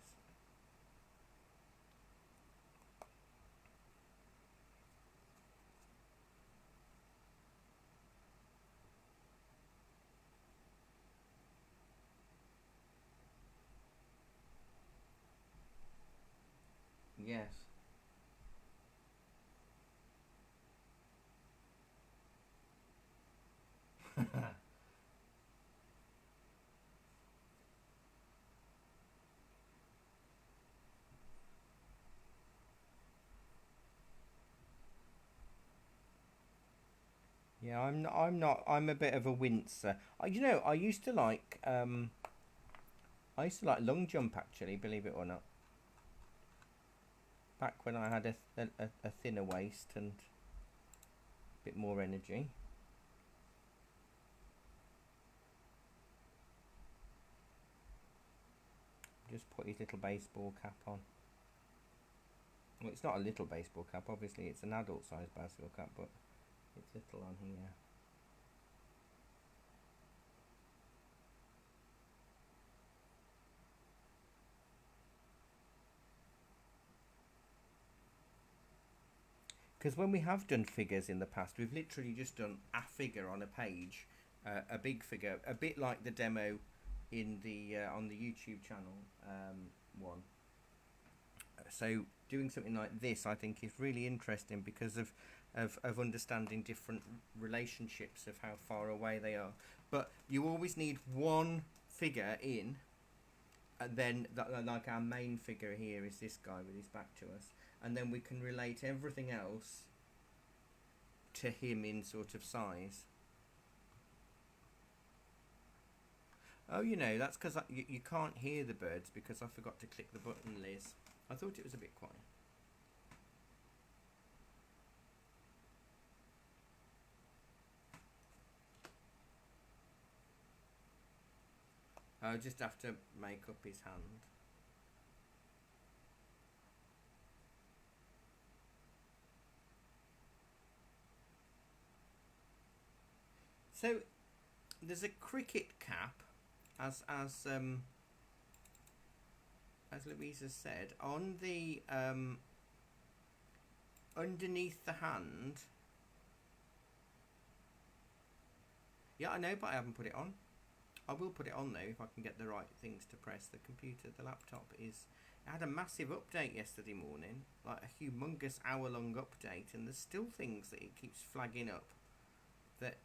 Yes. Yeah, I'm not. I'm a bit of a wincer. You know, I used to like long jump actually. Believe it or not. Back when I had a thinner waist and a bit more energy. Just put his little baseball cap on. Well, it's not a little baseball cap. Obviously, it's an adult-sized baseball cap, but it's little on here. Because when we have done figures in the past, we've literally just done a figure on a page, a big figure, a bit like the demo in the on the YouTube channel one. So doing something like this, I think, is really interesting because of understanding different relationships of how far away they are. But you always need one figure in, and then like our main figure here is this guy with his back to us, and then we can relate everything else to him in sort of size. Oh, you know, that's because you can't hear the birds because I forgot to click the button, Liz. I thought it was a bit quiet. I'll just have to make up his hand. So there's a cricket cap, as Louisa said, on the underneath the hand. Yeah, I know, but I haven't put it on. I will put it on though if I can get the right things to press. The computer, the laptop is. It had a massive update yesterday morning, like a humongous hour-long update, and there's still things that it keeps flagging up that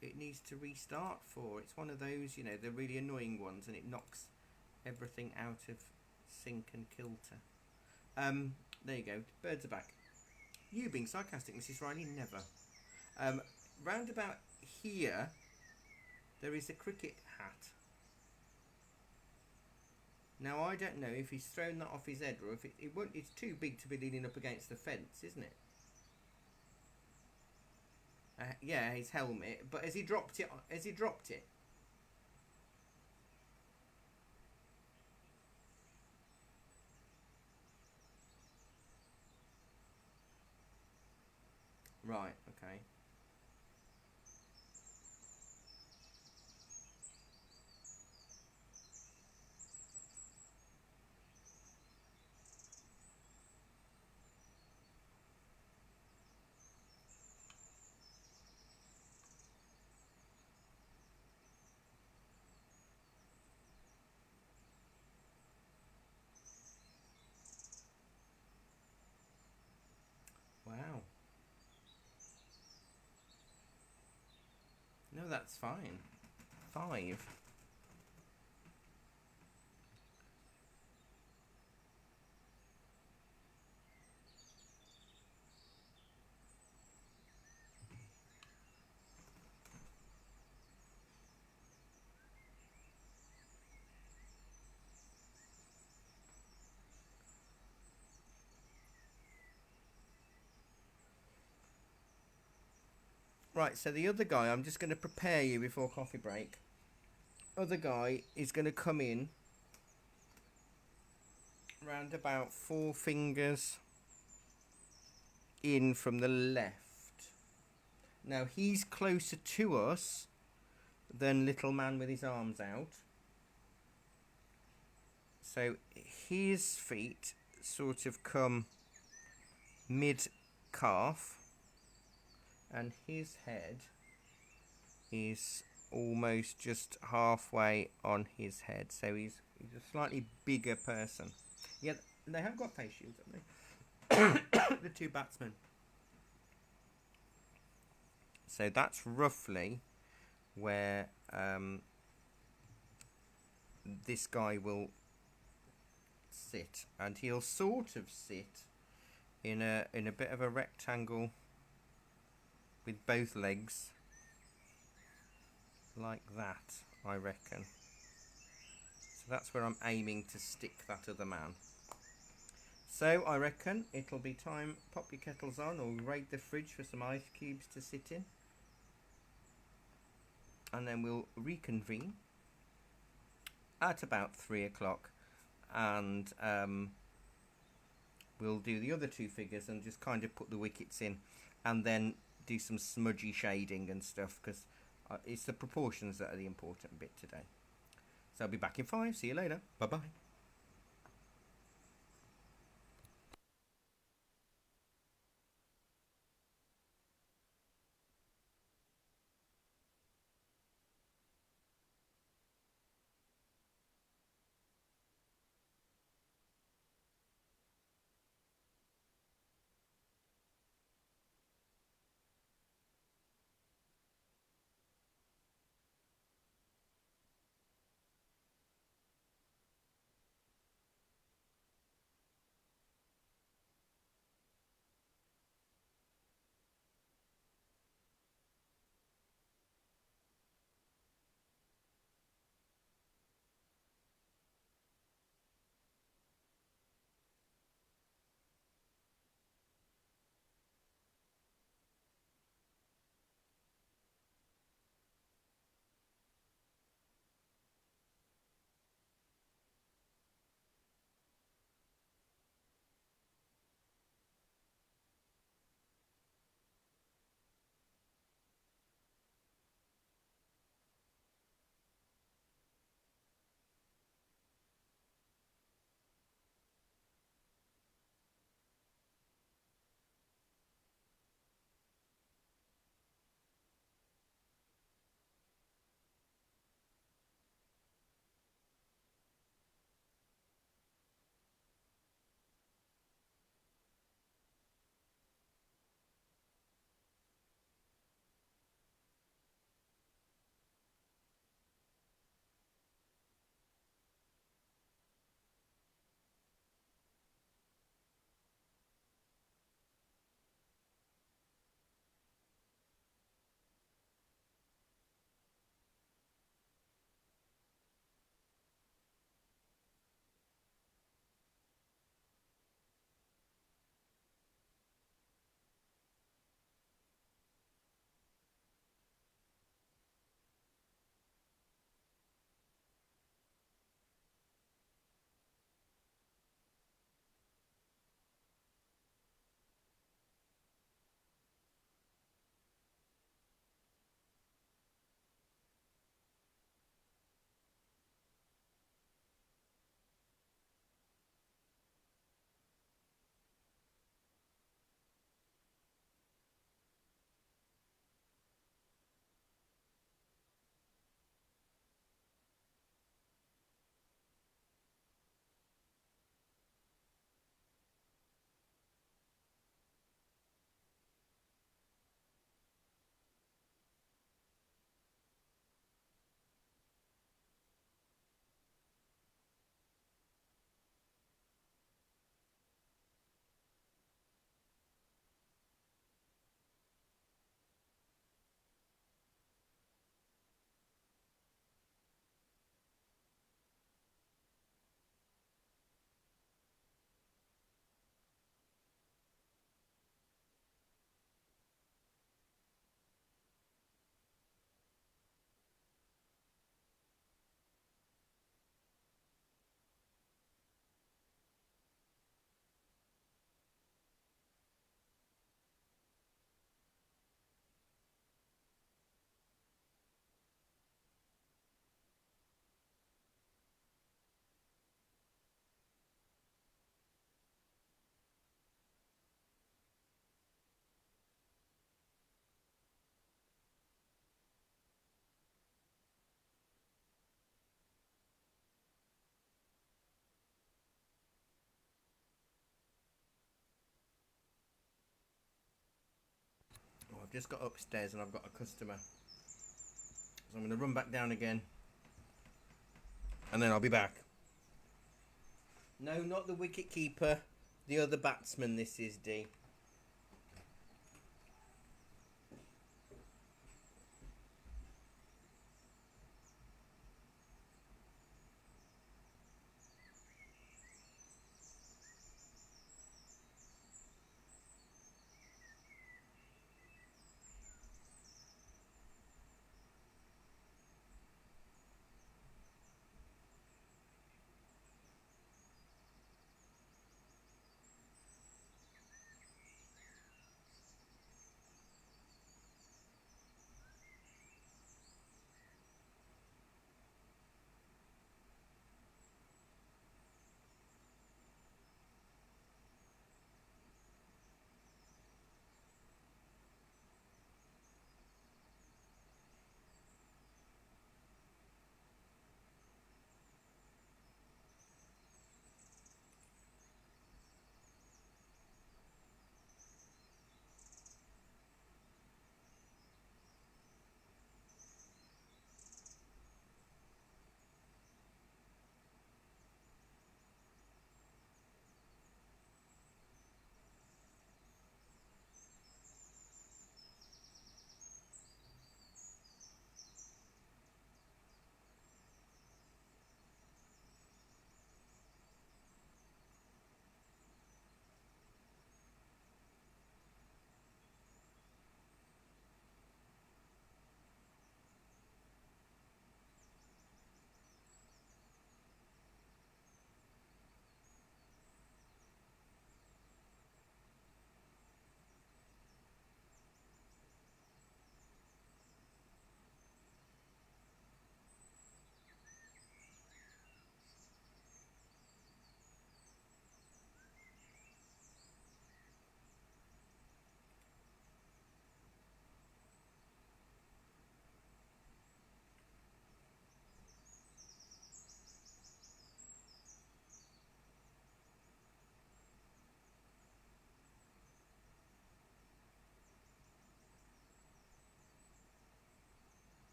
it needs to restart for. It's one of those, you know, the really annoying ones, and it knocks everything out of sync and kilter. There you go. Birds are back. You being sarcastic, Mrs. Riley, never. Round about here, there is a cricket hat. Now, I don't know if he's thrown that off his head or if it won't. It's too big to be leaning up against the fence, isn't it? Yeah, his helmet. But has he dropped it? Has he dropped it? Right. Okay. Wow. No, that's fine. 5. Right, so the other guy, I'm just going to prepare you before coffee break. Other guy is going to come in round about 4 fingers in from the left. Now he's closer to us than little man with his arms out. So his feet sort of come mid calf, and his head is almost just halfway on his head. So he's a slightly bigger person. Yeah, they have got face shields, haven't they? The 2 batsmen. So that's roughly where this guy will sit, and he'll sort of sit in a bit of a rectangle with both legs like that, I reckon. So that's where I'm aiming to stick that other man. So I reckon it'll be time, pop your kettles on or raid the fridge for some ice cubes to sit in, and then we'll reconvene at about 3 o'clock, and we'll do the other 2 figures and just kind of put the wickets in, and then do some smudgy shading and stuff, because it's the proportions that are the important bit today. So I'll be back in 5. See you later. Bye bye. I've just got upstairs and I've got a customer. So I'm going to run back down again. And then I'll be back. No, not the wicket keeper. The other batsman, this is, D.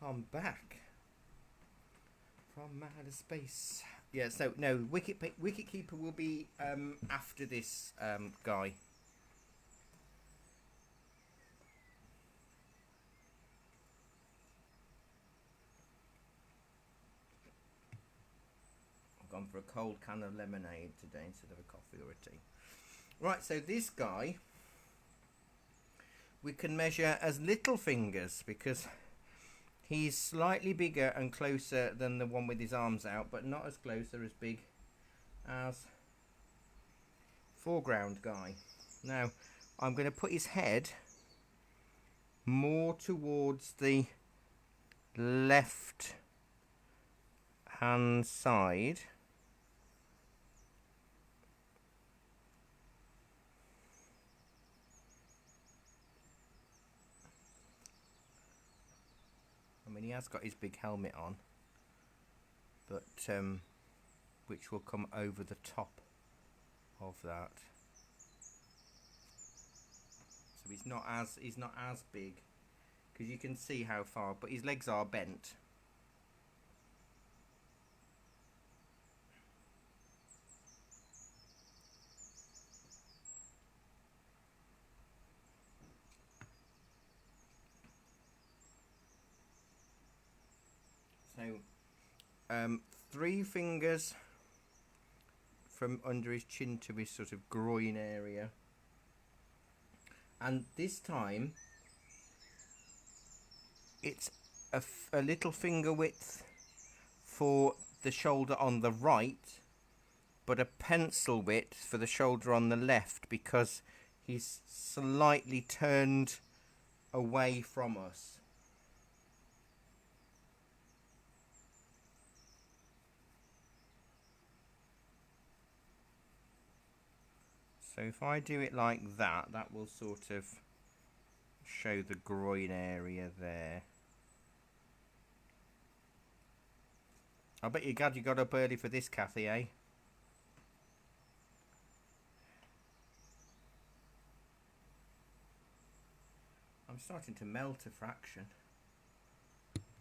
I'm back from outer space. Yeah, so no, wicket keeper will be after this guy. I've gone for a cold can of lemonade today instead of a coffee or a tea. Right, so this guy we can measure as little fingers because he's slightly bigger and closer than the one with his arms out, but not as close or as big as foreground guy. Now, I'm going to put his head more towards the left hand side. I mean, he has got his big helmet on, but which will come over the top of that. So he's not as big, because you can see how far, but his legs are bent. So 3 fingers from under his chin to his sort of groin area, and this time it's a little finger width for the shoulder on the right, but a pencil width for the shoulder on the left, because he's slightly turned away from us. So if I do it like that, that will sort of show the groin area there. I bet you glad you got up early for this, Kathy, eh? I'm starting to melt a fraction.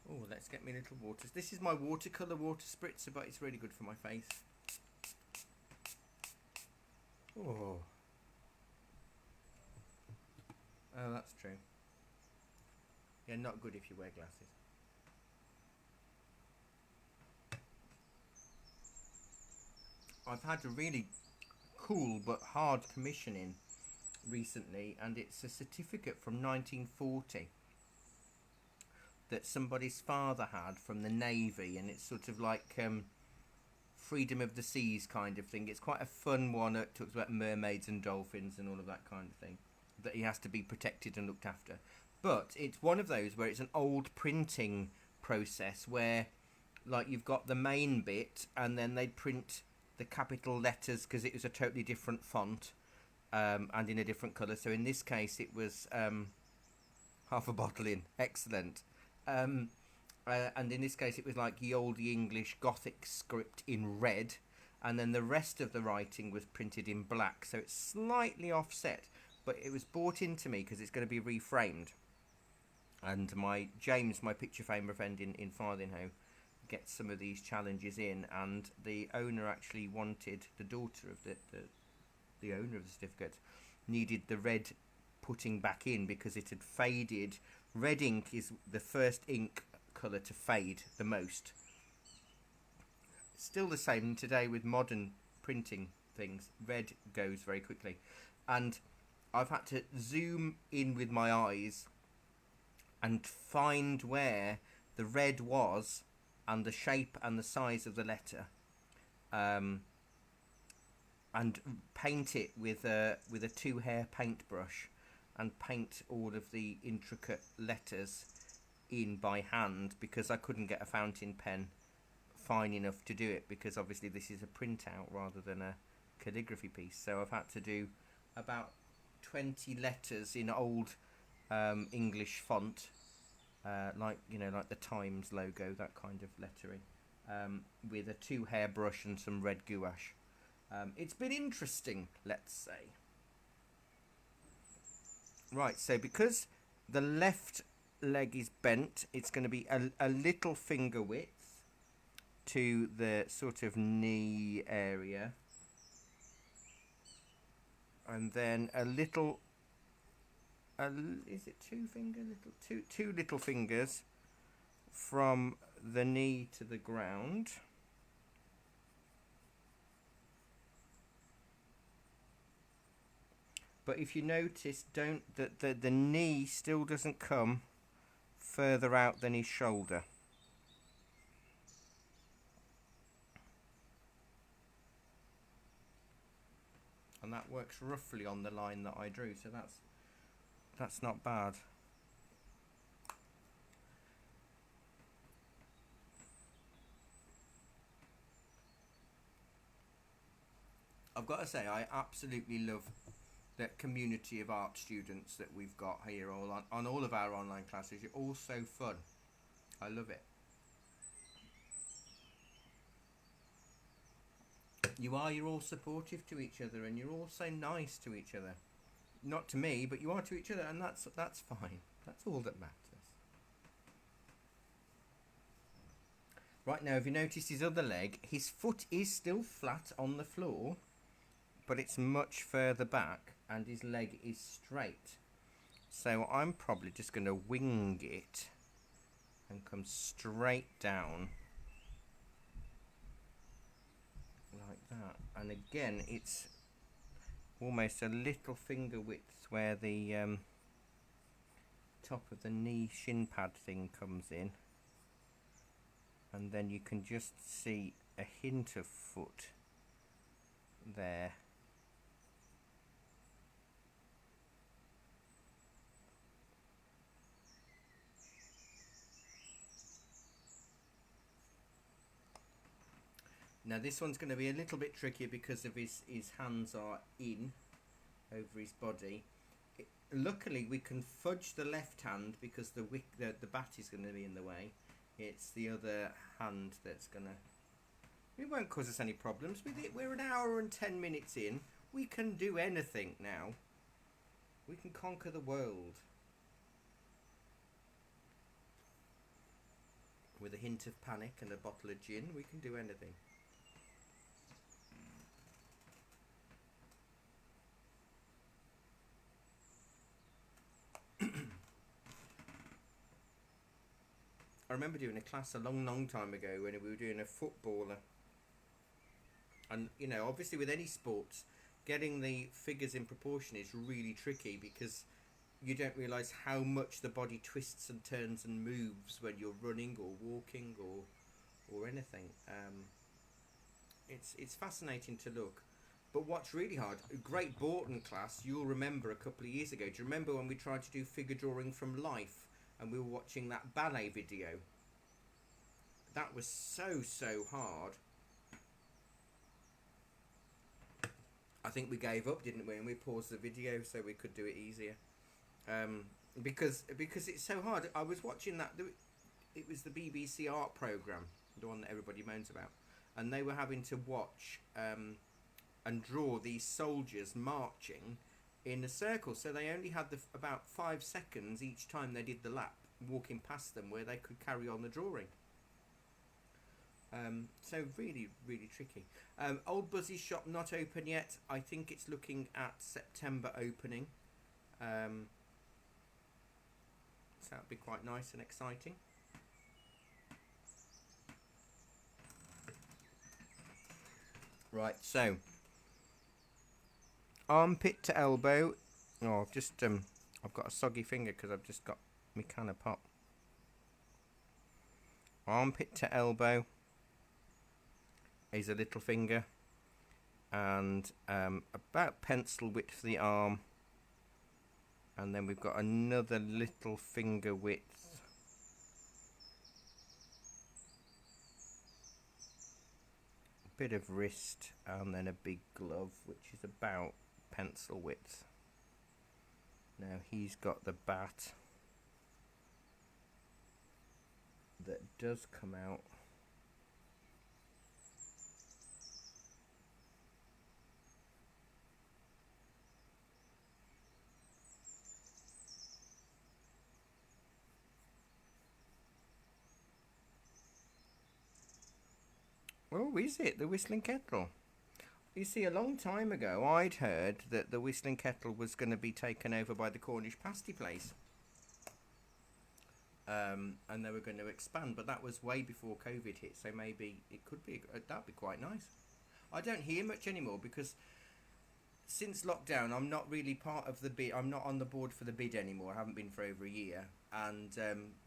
Oh, let's get me little waters. This is my watercolour water spritzer, but it's really good for my face. Oh. Oh, that's true. Yeah, not good if you wear glasses. I've had a really cool but hard commissioning recently, and it's a certificate from 1940 that somebody's father had from the Navy, and it's sort of like freedom of the seas kind of thing. It's quite a fun one. It talks about mermaids and dolphins and all of that kind of thing, that he has to be protected and looked after. But it's one of those where it's an old printing process where, like, you've got the main bit and then they'd print the capital letters because it was a totally different font and in a different colour. So in this case it was half a bottle in. Excellent. And in this case it was like the old English Gothic script in red, and then the rest of the writing was printed in black, so it's slightly offset, but it was bought into me because it's going to be reframed. And my James, my picture framer friend in Farthinghoe, gets some of these challenges in, and the owner actually wanted, the daughter of the owner of the certificate needed the red putting back in because it had faded. Red ink is the first ink colour to fade the most. Still the same today with modern printing things. Red goes very quickly, and I've had to zoom in with my eyes and find where the red was and the shape and the size of the letter, and paint it with a 2-hair paintbrush and paint all of the intricate letters in by hand, because I couldn't get a fountain pen fine enough to do it, because obviously this is a printout rather than a calligraphy piece. So I've had to do about 20 letters in old English font, like the Times logo, that kind of lettering, with a 2-hair brush and some red gouache. It's been interesting, let's say. Right, so because the left leg is bent, it's going to be a little finger width to the sort of knee area, and then a little, is it 2 finger, two little fingers from the knee to the ground. But if you notice, the knee still doesn't come further out than his shoulder. And that works roughly on the line that I drew, so that's not bad. I've got to say, I absolutely love the community of art students that we've got here on all of our online classes. You're all so fun. I love it. You're all supportive to each other, and you're all so nice to each other. Not to me, but you are to each other, and that's fine. That's all that matters. Right, now, if you notice his other leg, his foot is still flat on the floor, but it's much further back, and his leg is straight. So I'm probably just going to wing it and come straight down like that. And again, it's almost a little finger width where the top of the knee shin pad thing comes in, and then you can just see a hint of foot there. Now this one's going to be a little bit trickier because of his hands are in, over his body. Luckily, we can fudge the left hand because the bat is going to be in the way. It's the other hand that's going to... It won't cause us any problems with it. We're an hour and 10 minutes in. We can do anything now. We can conquer the world. With a hint of panic and a bottle of gin, we can do anything. I remember doing a class a long time ago when we were doing a footballer. And, you know, obviously with any sports, getting the figures in proportion is really tricky because you don't realise how much the body twists and turns and moves when you're running or walking or anything. It's fascinating to look. But what's really hard, a Great Borton class, you'll remember a couple of years ago. Do you remember when we tried to do figure drawing from life and we were watching that ballet video? That was so hard. I think we gave up, didn't we? And we paused the video so we could do it easier. Because it's so hard. I was watching that. It was the BBC art programme, the one that everybody moans about, and they were having to watch and draw these soldiers marching in a circle. So they only had about 5 seconds each time they did the lap, walking past them, where they could carry on the drawing. So really tricky. Old Buzzy's shop not open yet. I think it's looking at September opening. So that'll be quite nice and exciting. Right, so armpit to elbow. Oh, I've just I've got a soggy finger because I've just got my can of pop. Armpit to elbow is a little finger, and about pencil width for the arm, and then we've got another little finger width bit of wrist, and then a big glove which is about pencil width. Now he's got the bat that does come out. Oh, is it the Whistling Kettle? You see, a long time ago I'd heard that the Whistling Kettle was going to be taken over by the Cornish pasty place, and they were going to expand, but that was way before COVID hit, so maybe it could be, that'd be quite nice. I don't hear much anymore because since lockdown I'm not really part of the bid. I'm not on the board for the bid anymore. I haven't been for over a year, and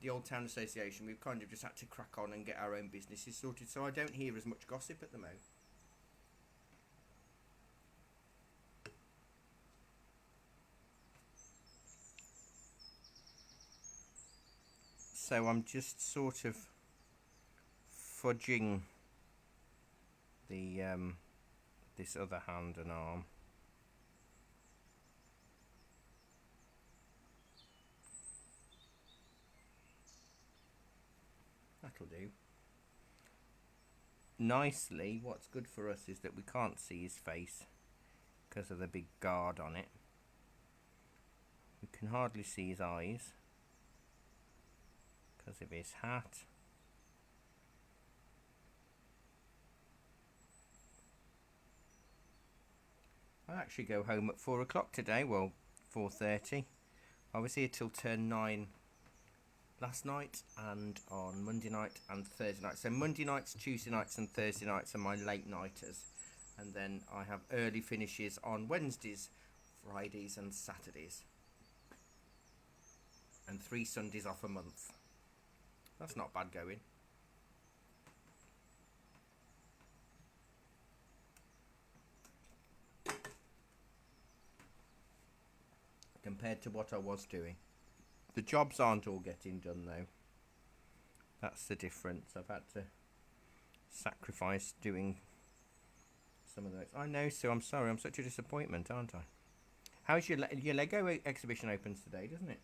the Old Town Association, we've kind of just had to crack on and get our own businesses sorted, so I don't hear as much gossip at the moment. So I'm just sort of fudging the this other hand and arm. That'll do. Nicely, what's good for us is that we can't see his face because of the big guard on it. We can hardly see his eyes because of his hat. I actually go home at 4 o'clock today, well 4:30. I was here till turn 9 last night and on Monday night and Thursday night. So Monday nights, Tuesday nights and Thursday nights are my late nighters, and then I have early finishes on Wednesdays, Fridays and Saturdays, and 3 Sundays off a month. That's not bad going. Compared to what I was doing. The jobs aren't all getting done though. That's the difference. I've had to sacrifice doing some of those. I know, Sue, I'm sorry. I'm such a disappointment, aren't I? How's your Lego exhibition opens today, doesn't it?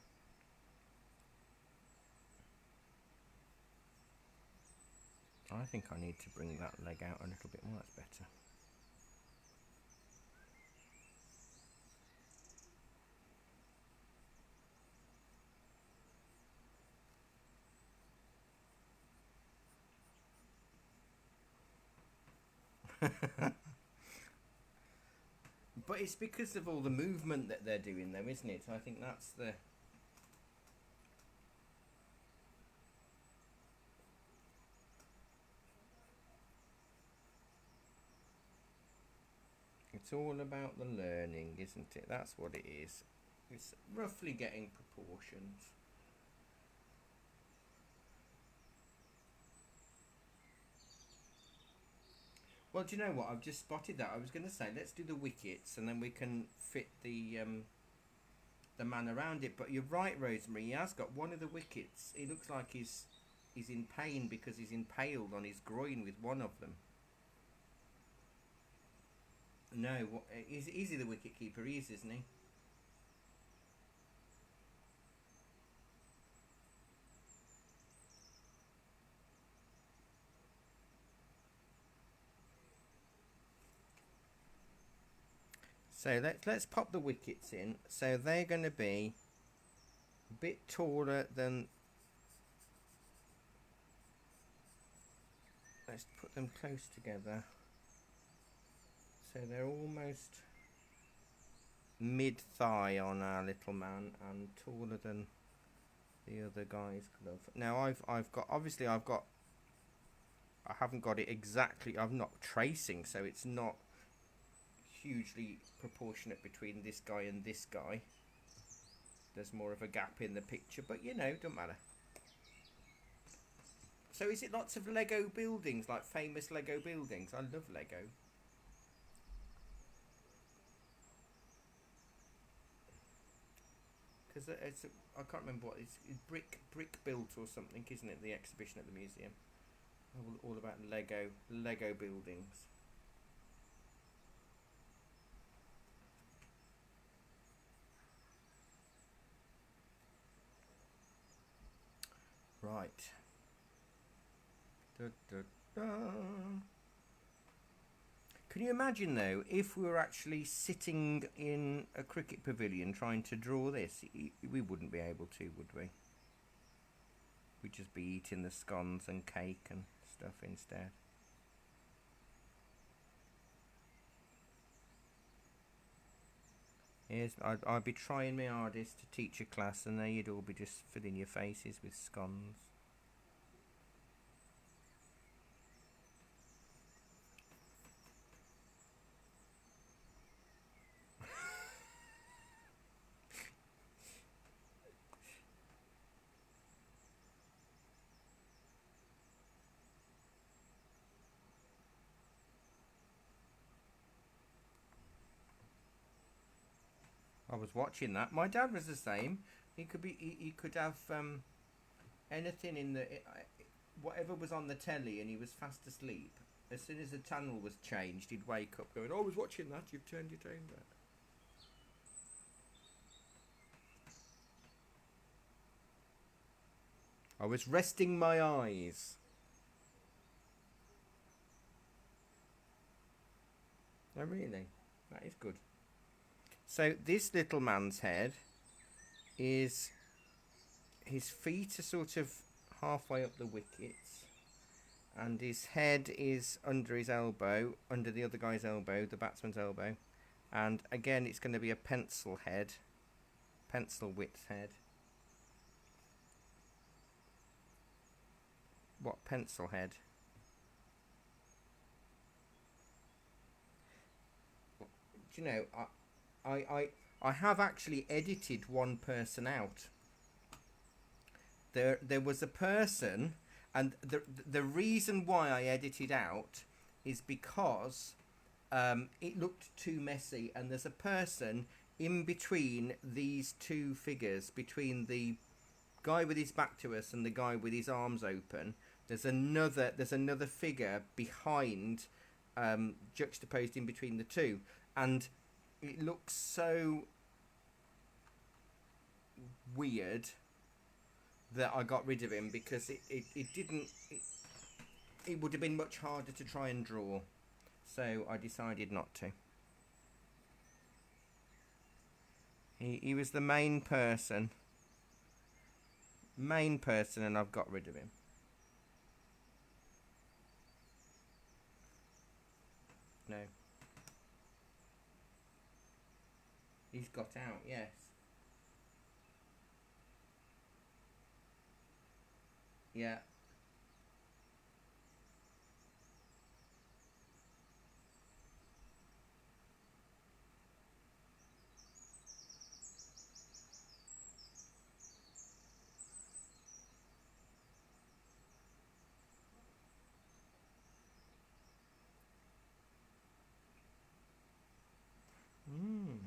I think I need to bring that leg out a little bit more. That's better. But it's because of all the movement that they're doing, though, isn't it? I think that's the. It's all about the learning, isn't it? That's what it is. It's roughly getting proportions. Well, do you know what? I've just spotted that. I was going to say, let's do the wickets, and then we can fit the man around it. But you're right, Rosemary. He has got one of the wickets. He looks like he's in pain because he's impaled on his groin with one of them. No, is he the wicket keeper? He is, isn't he? So let's pop the wickets in. So they're going to be a bit taller than. Let's put them close together. So they're almost mid-thigh on our little man and taller than the other guy's glove. Now I've got I haven't got it exactly. I'm not tracing, so it's not hugely proportionate between this guy and this guy. There's more of a gap in the picture, but don't matter. So is it lots of Lego buildings, like famous Lego buildings? I love Lego. Because I can't remember what it's brick built or something, isn't it? The exhibition at the museum, all about Lego buildings. Right. Da, da, da. Can you imagine, though, if we were actually sitting in a cricket pavilion trying to draw this? We wouldn't be able to, would we? We'd just be eating the scones and cake and stuff instead. Yes, I'd be trying my hardest to teach a class, and there you'd all be just filling your faces with scones. I was watching that. My dad was the same. He could have anything in the whatever was on the telly, and he was fast asleep. As soon as the channel was changed, he'd wake up going, "Oh, I was watching that. You've turned your tone back." I was resting my eyes. Oh, really? That is good. So this little man's head is, his feet are sort of halfway up the wickets, and his head is under his elbow, under the other guy's elbow, the batsman's elbow, and again it's going to be a pencil head, pencil width head. What pencil head? Do you know, I have actually edited one person out. There was a person, and the reason why I edited out is because it looked too messy, and there's a person in between these two figures, between the guy with his back to us and the guy with his arms open. There's another figure behind, juxtaposed in between the two, and it looks so weird that I got rid of him, because it didn't. It would have been much harder to try and draw, so I decided not to. He was the main person, and I've got rid of him. No. He's got out, yes. Yeah. Mm.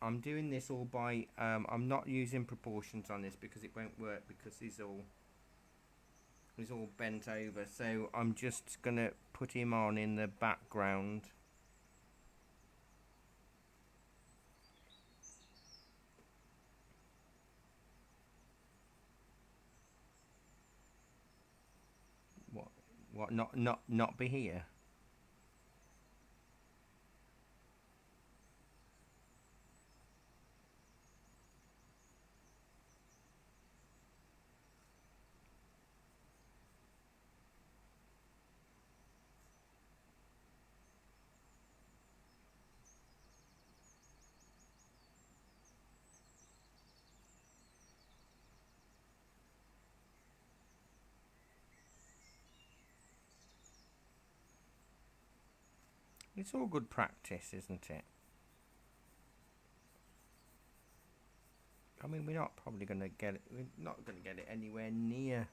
I'm doing this all by. I'm not using proportions on this because it won't work, because he's all bent over. So I'm just gonna put him on in the background. What? What? Not be here. It's all good practice, isn't it? I mean, we're not probably gonna get it. We're not gonna get it anywhere near.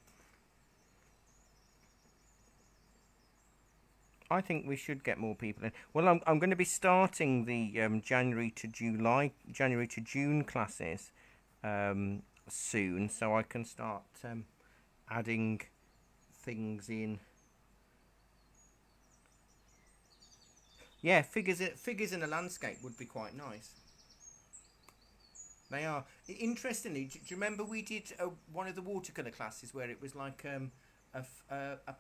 I think we should get more people in. Well, I'm going to be starting the January to June classes soon, so I can start adding things in. Yeah, figures in a landscape would be quite nice. They are. Interestingly, do you remember we did one of the watercolour classes where it was like a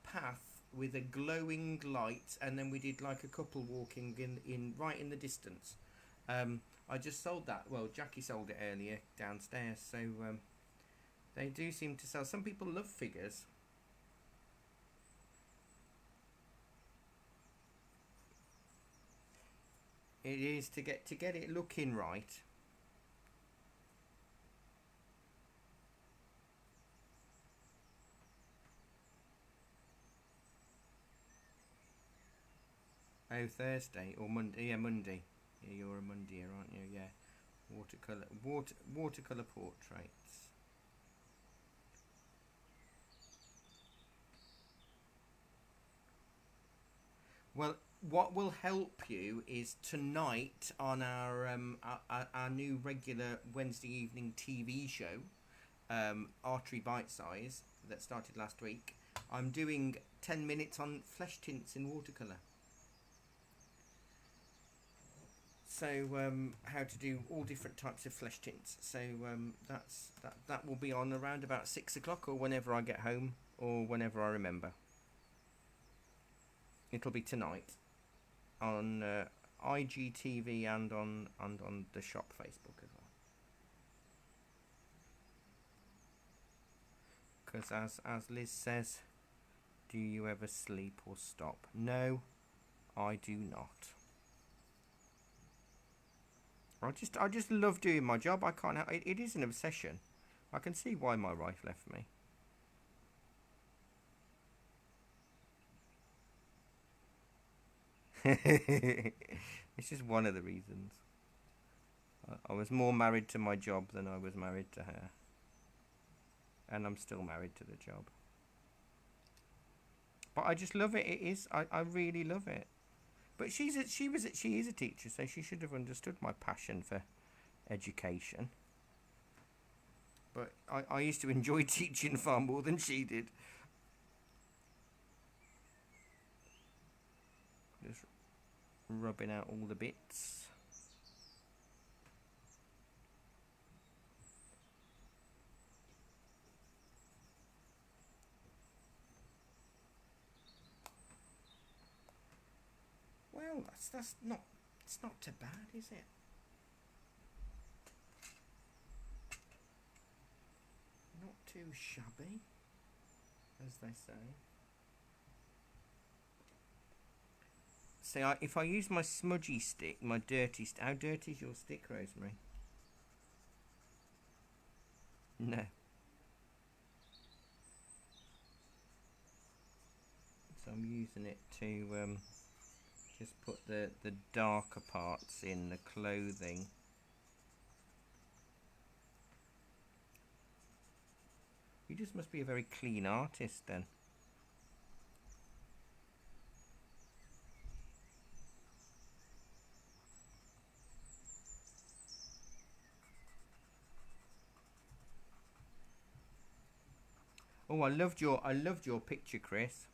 path with a glowing light, and then we did like a couple walking in right in the distance. I just sold that. Well, Jackie sold it earlier downstairs, so they do seem to sell. Some people love figures. It is to get it looking right. Oh, Thursday or Monday? Yeah, Monday. Yeah, you're a Mondayer, aren't you? Yeah. Watercolor portraits. Well, what will help you is tonight on our new regular Wednesday evening TV show, Artery Bite Size, that started last week. I'm doing 10 minutes on flesh tints in watercolor. So how to do all different types of flesh tints. So that will be on around about 6 o'clock, or whenever I get home, or whenever I remember. It'll be tonight on IGTV and on the shop Facebook as well. Because as Liz says, do you ever sleep or stop? No, I do not. I just love doing my job. I can't. It is an obsession. I can see why my wife left me. It's just one of the reasons. I was more married to my job than I was married to her, and I'm still married to the job. But I just love it. It is. I really love it. But she is a teacher, so she should have understood my passion for education. But I used to enjoy teaching far more than she did. rubbing out all the bits. Well, that's not, it's not too bad, is it? Not too shabby, as they say. See, if I use my smudgy stick, my dirty stick... How dirty is your stick, Rosemary? No. So I'm using it to just put the darker parts in the clothing. You just must be a very clean artist then. Oh, I loved your picture, Chris.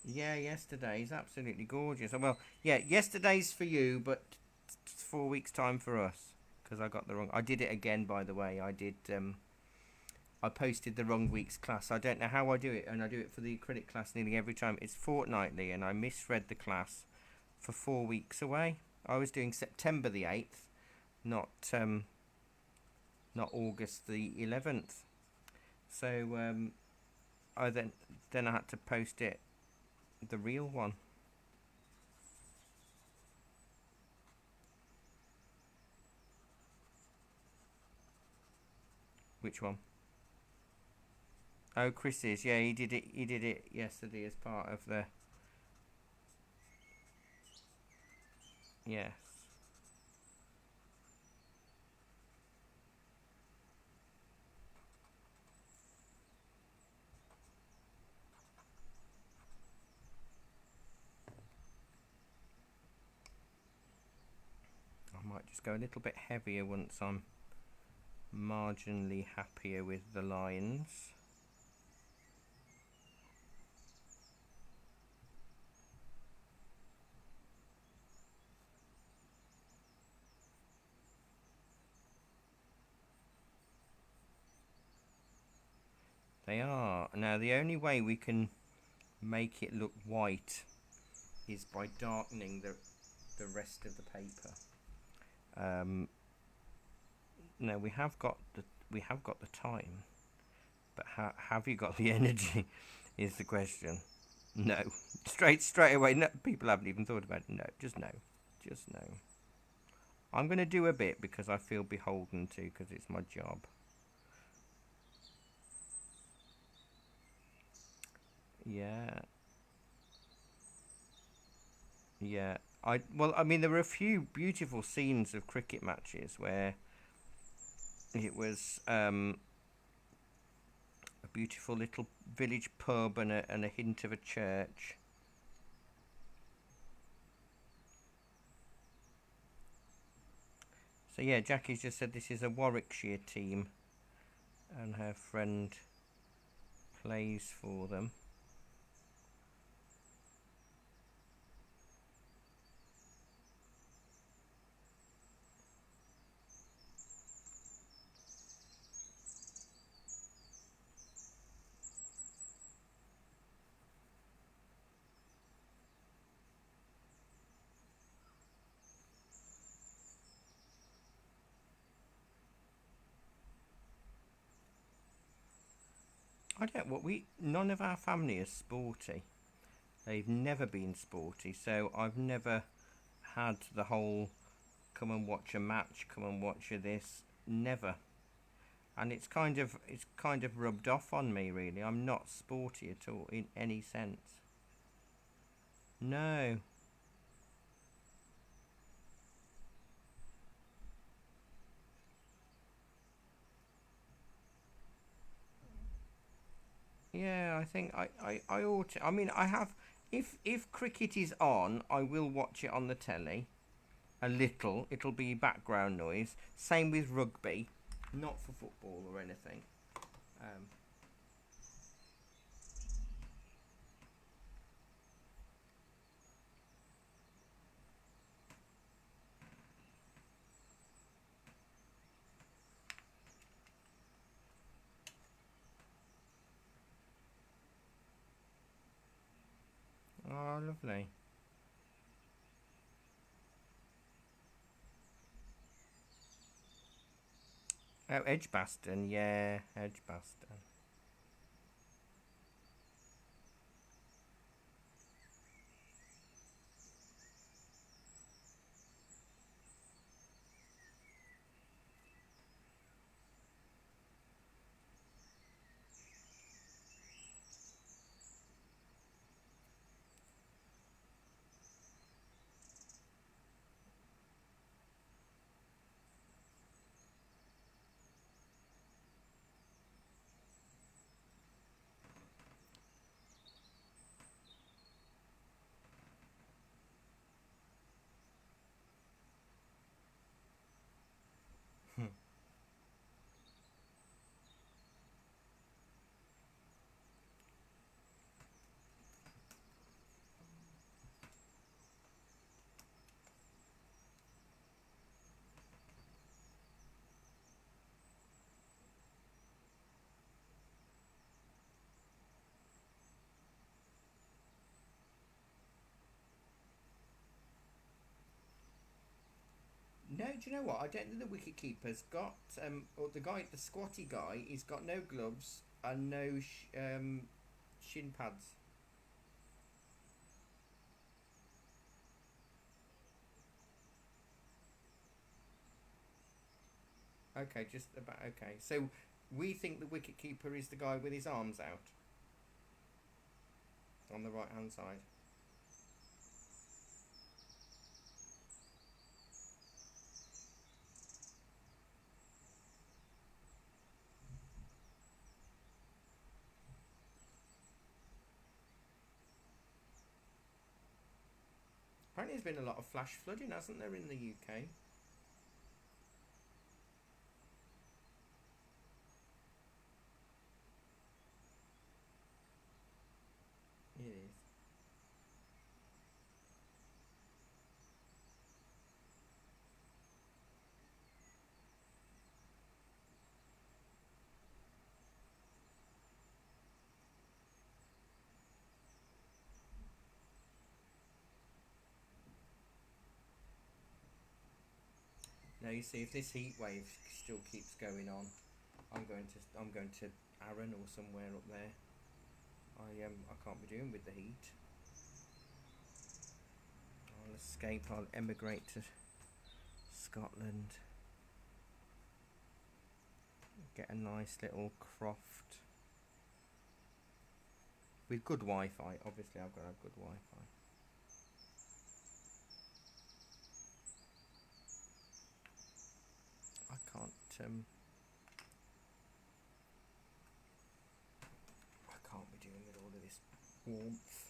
Yeah, yesterday's absolutely gorgeous. Well, yeah, yesterday's for you, but 4 weeks time for us, because I got the wrong. I did it again, by the way. I posted the wrong week's class. I don't know how I do it, and I do it for the acrylic class nearly every time. It's fortnightly, and I misread the class for 4 weeks away. I was doing September the 8th, not August the 11th. So I then I had to post it, the real one. Which one? Oh, Chris's. Yeah, he did it yesterday as part of the... Yes. I might just go a little bit heavier once I'm marginally happier with the lines. They are. Now, the only way we can make it look white is by darkening the rest of the paper. No, we have got the time, but have you got the energy? Is the question. No, straight away. No, people haven't even thought about it. No, just no. I'm going to do a bit because I feel beholden to, because it's my job. Yeah. Yeah. I mean, there were a few beautiful scenes of cricket matches where it was a beautiful little village pub and a hint of a church. So yeah, Jackie's just said this is a Warwickshire team, and her friend plays for them. None of our family is sporty. They've never been sporty, so I've never had the whole come and watch a match, come and watch this. Never. And it's kind of rubbed off on me, really. I'm not sporty at all in any sense. No. Yeah, I think I ought to. I mean, I have. If cricket is on, I will watch it on the telly. A little. It'll be background noise. Same with rugby. Not for football or anything. lovely. Oh, Edgbaston, yeah, Edgbaston. No, do you know what? I don't think the wicket keeper's got or the guy, the squatty guy, he's got no gloves and no shin pads. Okay, just about okay. So we think the wicket keeper is the guy with his arms out on the right hand side. Apparently, there's been a lot of flash flooding, hasn't there, in the UK? It is. Now you see, if this heat wave still keeps going on, I'm going to Arran or somewhere up there. I can't be doing with the heat. I'll escape. I'll emigrate to Scotland. Get a nice little croft with good Wi-Fi. Obviously, I've got to have good Wi-Fi. I can't be doing with all of this warmth.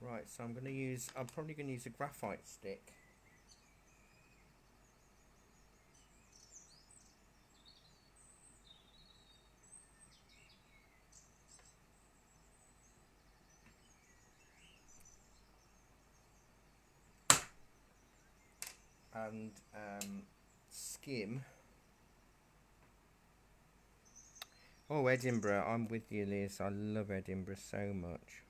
Right, so I'm probably going to use a graphite stick. And skim. Oh, Edinburgh, I'm with you, Liz. I love Edinburgh so much.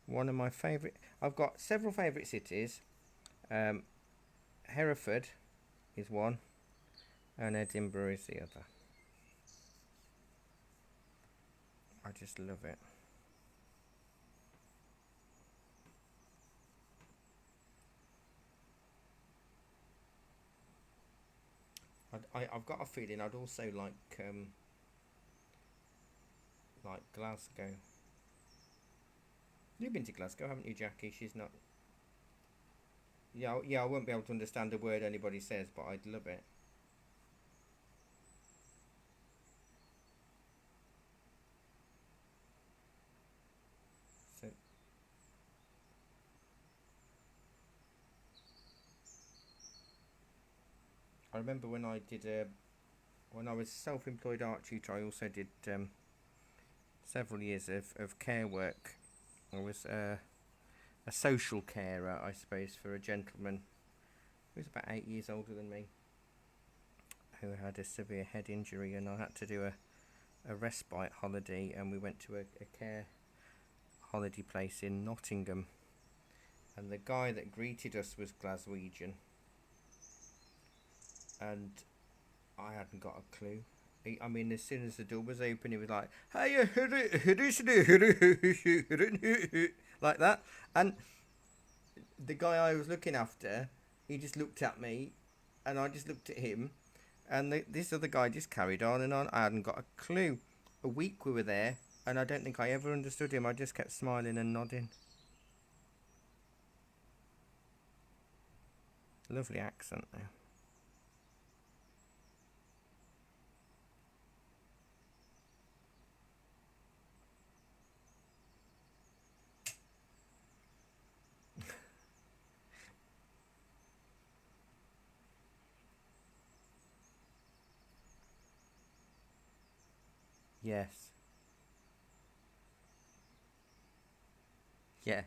One of my favourite. I've got several favourite cities. Um, Hereford is one, and Edinburgh is the other. I just love it. I've got a feeling I'd also like Glasgow. You've been to Glasgow, haven't you, Jackie? She's not. yeah, I won't be able to understand a word anybody says, but I'd love it. So I remember when I was self-employed art tutor, I also did several years of care work. I was a social carer, I suppose, for a gentleman who was about 8 years older than me, who had a severe head injury, and I had to do a respite holiday, and we went to a care holiday place in Nottingham, and the guy that greeted us was Glaswegian, and I hadn't got a clue. I mean, as soon as the door was open, he was like, "Hey, like that." And the guy I was looking after, he just looked at me, and I just looked at him, and this other guy just carried on and on. I hadn't got a clue. A week we were there, and I don't think I ever understood him. I just kept smiling and nodding. Lovely accent though. Yes. Yeah.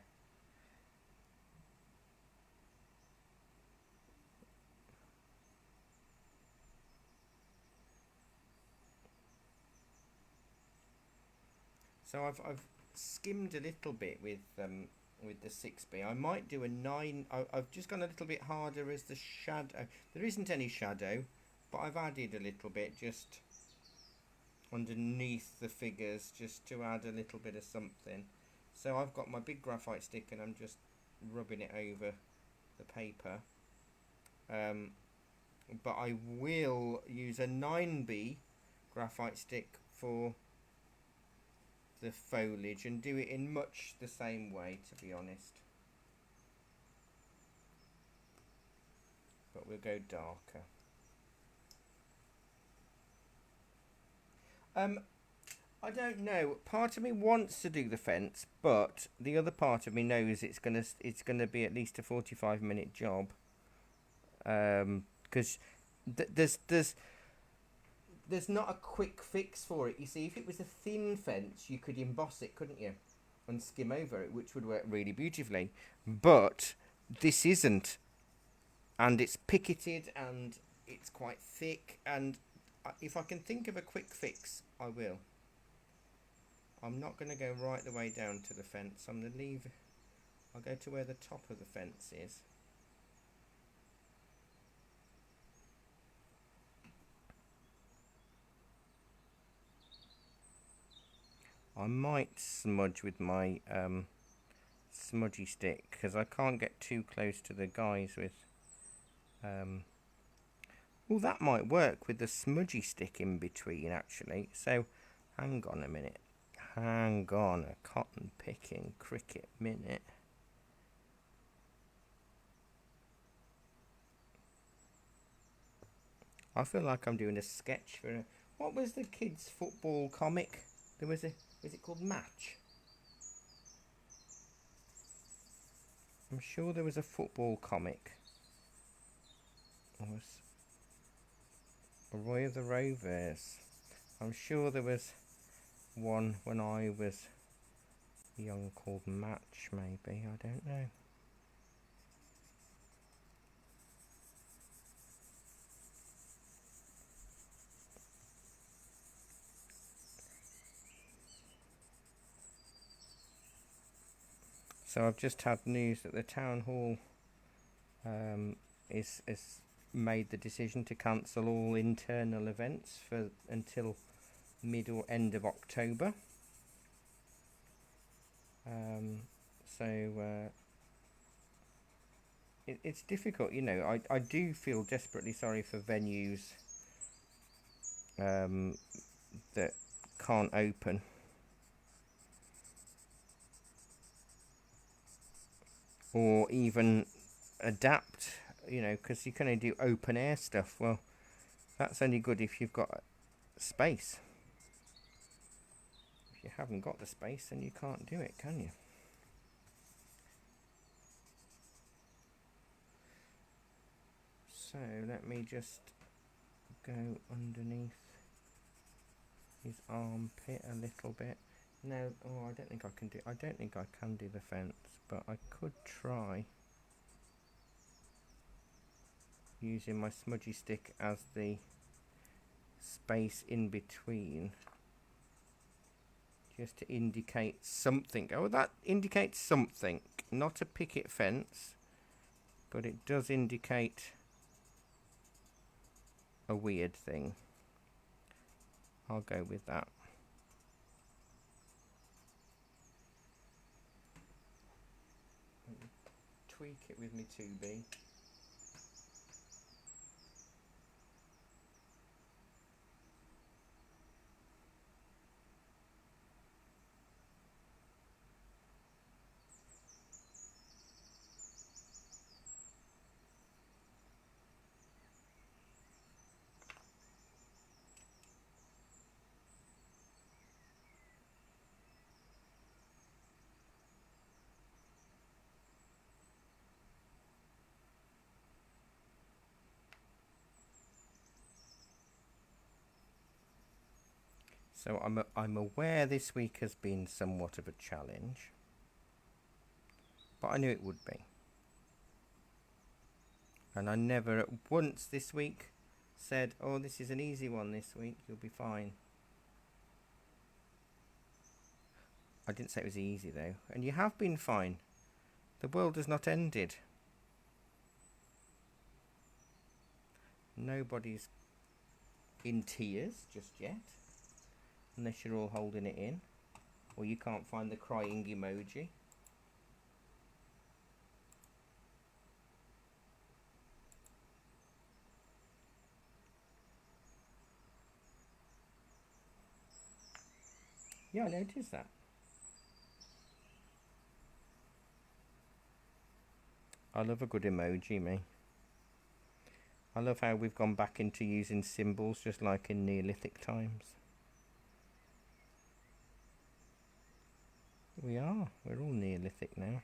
So I've skimmed a little bit with the 6B. I might do a 9. I've just gone a little bit harder as the shadow. There isn't any shadow, but I've added a little bit just underneath the figures just to add a little bit of something. So I've got my big graphite stick and I'm just rubbing it over the paper. But I will use a 9B graphite stick for the foliage and do it in much the same way, to be honest. But we'll go darker. I don't know. Part of me wants to do the fence, but the other part of me knows it's gonna be at least a 45-minute job. Because there's not a quick fix for it. You see, if it was a thin fence, you could emboss it, couldn't you, and skim over it, which would work really beautifully. But this isn't, and it's picketed and it's quite thick. And if I can think of a quick fix, I will. I'm not going to go right the way down to the fence. I'm going to leave. I'll go to where the top of the fence is. I might smudge with my smudgy stick because I can't get too close to the guys with. Well, that might work with the smudgy stick in between, actually. So, hang on a minute. Hang on a cotton picking cricket minute. I feel like I'm doing a sketch for what was the kids' football comic? There was is it called Match? I'm sure there was a football comic. It was Roy of the Rovers. I'm sure there was one when I was young called Match, maybe. I don't know. So I've just had news that the town hall is made the decision to cancel all internal events for until mid or end of October. It's difficult, you know. I do feel desperately sorry for venues that can't open. Or even adapt, you know, because you can only do open air stuff. Well, that's only good if you've got space. If you haven't got the space, then you can't do it, can you? So let me just go underneath his armpit a little bit. No, oh, I don't think I can do. I don't think I can do the fence, but I could try using my smudgy stick as the space in between, just to indicate something. Oh, that indicates something. Not a picket fence, but it does indicate a weird thing. I'll go with that. Tweak it with me 2B. So I'm aware this week has been somewhat of a challenge, but I knew it would be. And I never at once this week said, oh, this is an easy one this week, you'll be fine. I didn't say it was easy though, and you have been fine. The world has not ended. Nobody's in tears just yet. Unless you're all holding it in. Or you can't find the crying emoji. Yeah, I noticed that. I love a good emoji, me. I love how we've gone back into using symbols just like in Neolithic times. We are. We're all Neolithic now.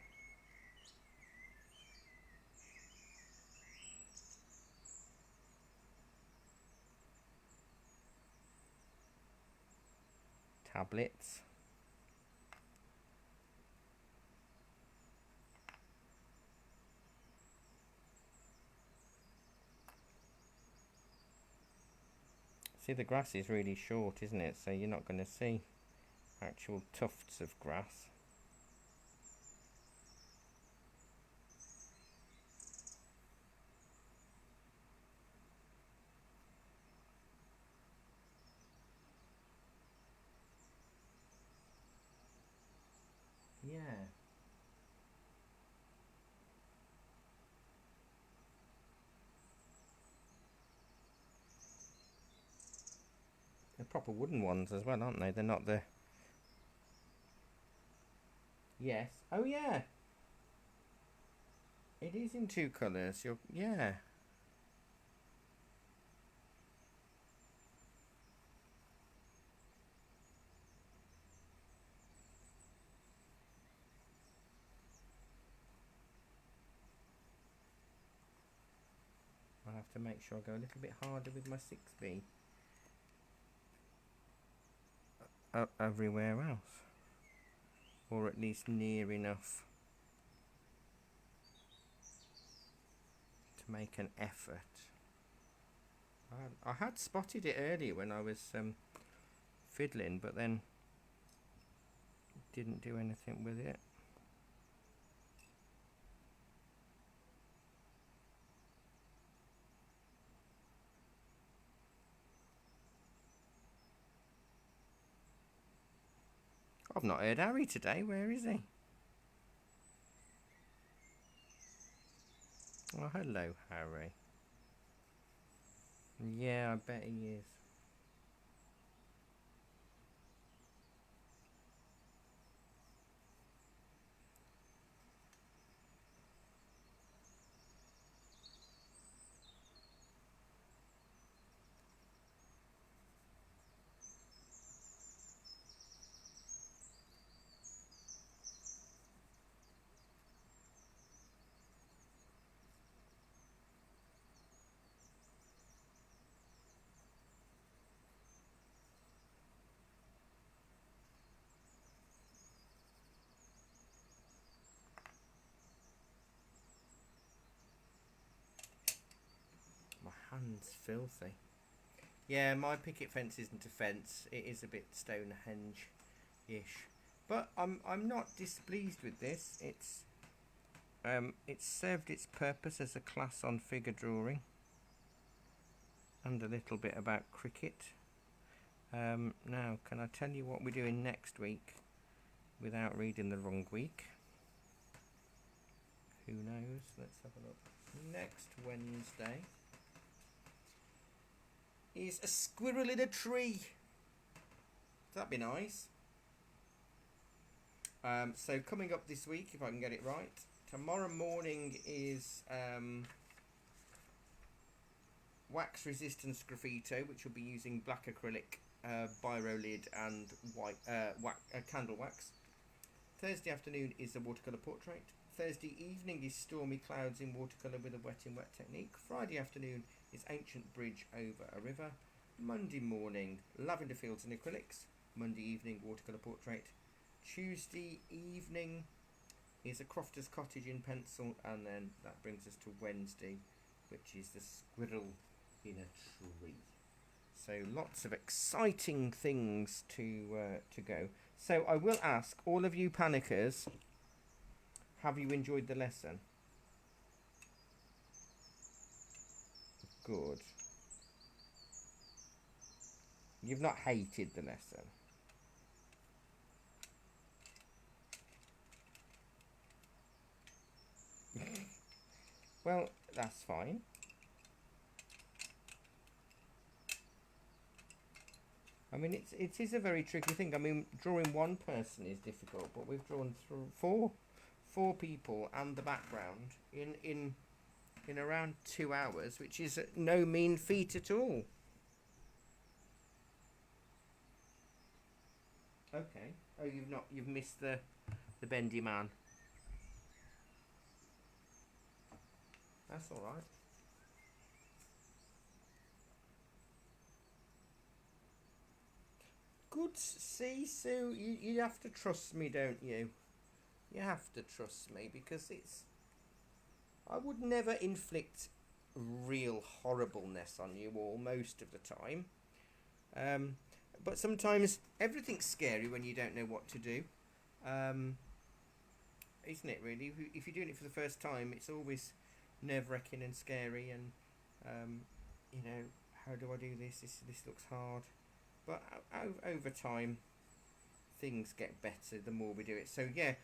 Tablets. See, the grass is really short, isn't it? So you're not going to see actual tufts of grass. Yeah. They're proper wooden ones as well, aren't they? They're not the... Yes. Oh, yeah. It is in two colours. Yeah. I'll have to make sure I go a little bit harder with my 6B. Everywhere else. Or at least near enough to make an effort. I had spotted it earlier when I was fiddling, but then didn't do anything with it. I've not heard Harry today. Where is he? Oh, hello, Harry. Yeah, I bet he is. Hands filthy. Yeah, my picket fence isn't a fence. It is a bit Stonehenge-ish. But I'm not displeased with this. It's served its purpose as a class on figure drawing. And a little bit about cricket. Now, can I tell you what we're doing next week without reading the wrong week? Who knows? Let's have a look. Next Wednesday is a squirrel in a tree. That'd be nice. So coming up this week, if I can get it right, tomorrow morning is wax resistance graffito, which will be using black acrylic, biro lid and white candle wax. Thursday afternoon is a watercolour portrait. Thursday evening is stormy clouds in watercolour with a wet in wet technique. Friday afternoon is ancient bridge over a river. Monday morning, lavender fields and acrylics. Monday evening, watercolour portrait. Tuesday evening is a crofter's cottage in pencil, and then that brings us to Wednesday, which is the squirrel in a tree. So lots of exciting things to go. So I will ask all of you panickers, have you enjoyed the lesson? Good. You've not hated the lesson. Well, that's fine. I mean, it is a very tricky thing. I mean, drawing one person is difficult, but we've drawn four people and the background in around 2 hours, which is no mean feat at all. Okay. Oh, you've missed the bendy man. That's all right. Good. See, Sue, you have to trust me, don't you? You have to trust me, because I would never inflict real horribleness on you all most of the time. But sometimes everything's scary when you don't know what to do. Isn't it, really? If you're doing it for the first time, it's always nerve-wracking and scary, and how do I do this? This looks hard. But over time, things get better the more we do it. So yeah,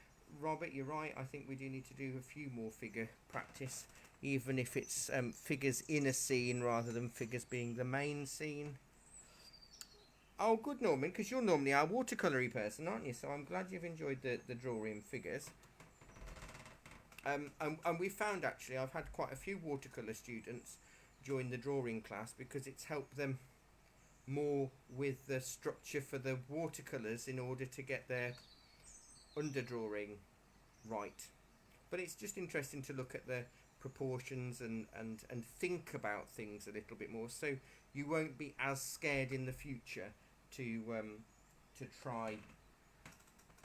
Robert, you're right. I think we do need to do a few more figure practice, even if it's figures in a scene rather than figures being the main scene. Oh, good, Norman, because you're normally our watercolory person, aren't you? So I'm glad you've enjoyed the drawing figures. And we found, actually, I've had quite a few watercolour students join the drawing class because it's helped them more with the structure for the watercolours in order to get their underdrawing right. But it's just interesting to look at the proportions and think about things a little bit more, so you won't be as scared in the future to try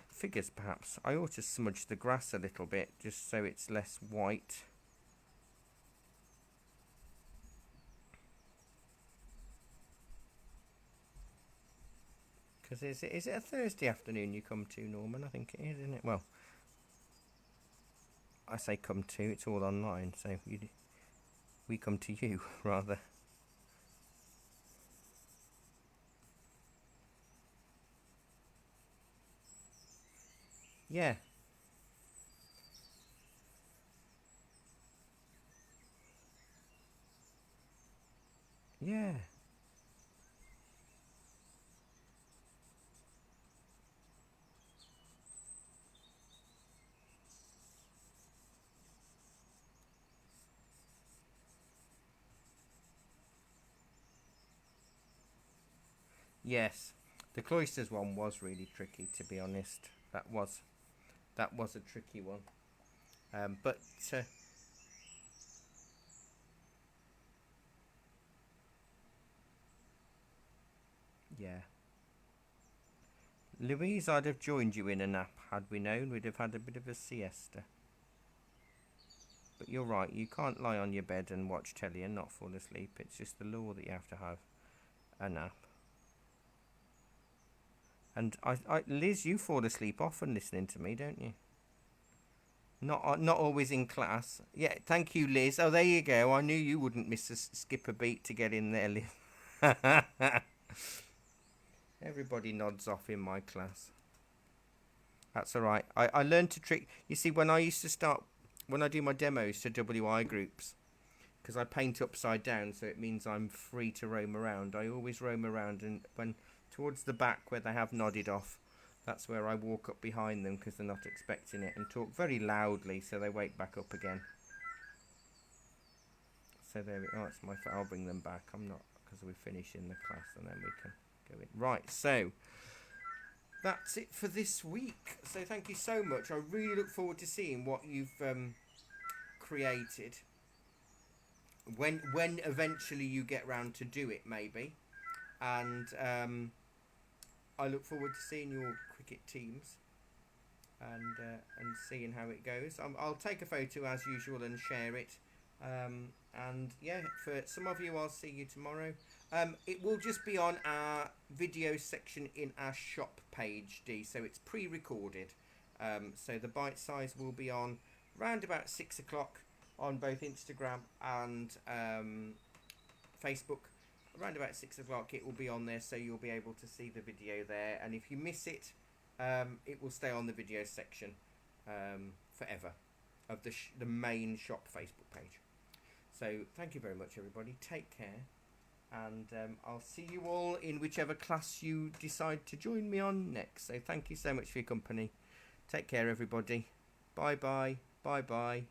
figures. Perhaps I ought to smudge the grass a little bit just so it's less white. Because is it a Thursday afternoon you come to, Norman? I think it is, isn't it? Well, I say come to, it's all online, so we come to you, rather. Yeah. Yeah. Yes. The cloisters one was really tricky, to be honest. That was a tricky one. But yeah. Louise, I'd have joined you in a nap had we known. We'd have had a bit of a siesta. But you're right, you can't lie on your bed and watch telly and not fall asleep. It's just the law that you have to have a nap. And Liz, you fall asleep often listening to me, don't you? Not always in class. Yeah, thank you, Liz. Oh, there you go. I knew you wouldn't miss skip a beat to get in there, Liz. Everybody nods off in my class. That's all right. I learned to trick. You see, when I do my demos to WI groups, because I paint upside down, so it means I'm free to roam around. I always roam around, and when towards the back where they have nodded off, that's where I walk up behind them because they're not expecting it, and talk very loudly so they wake back up again. So there we are. It's my fault. I'll bring them back. I'm not, because we're finishing the class and then we can go in. Right, so that's it for this week. So thank you so much. I really look forward to seeing what you've created when eventually you get round to do it, maybe. And I look forward to seeing your cricket teams and seeing how it goes. I'll take a photo as usual and share it. And yeah, for some of you, I'll see you tomorrow. It will just be on our video section in our shop page, D. So it's pre-recorded. So the bite size will be on round about 6 o'clock on both Instagram and Facebook. Around about 6 o'clock it will be on there, so you'll be able to see the video there. And if you miss it, it will stay on the video section forever of the main shop Facebook page. So thank you very much, everybody. Take care, and I'll see you all in whichever class you decide to join me on next. So thank you so much for your company. Take care, everybody. Bye bye. Bye bye.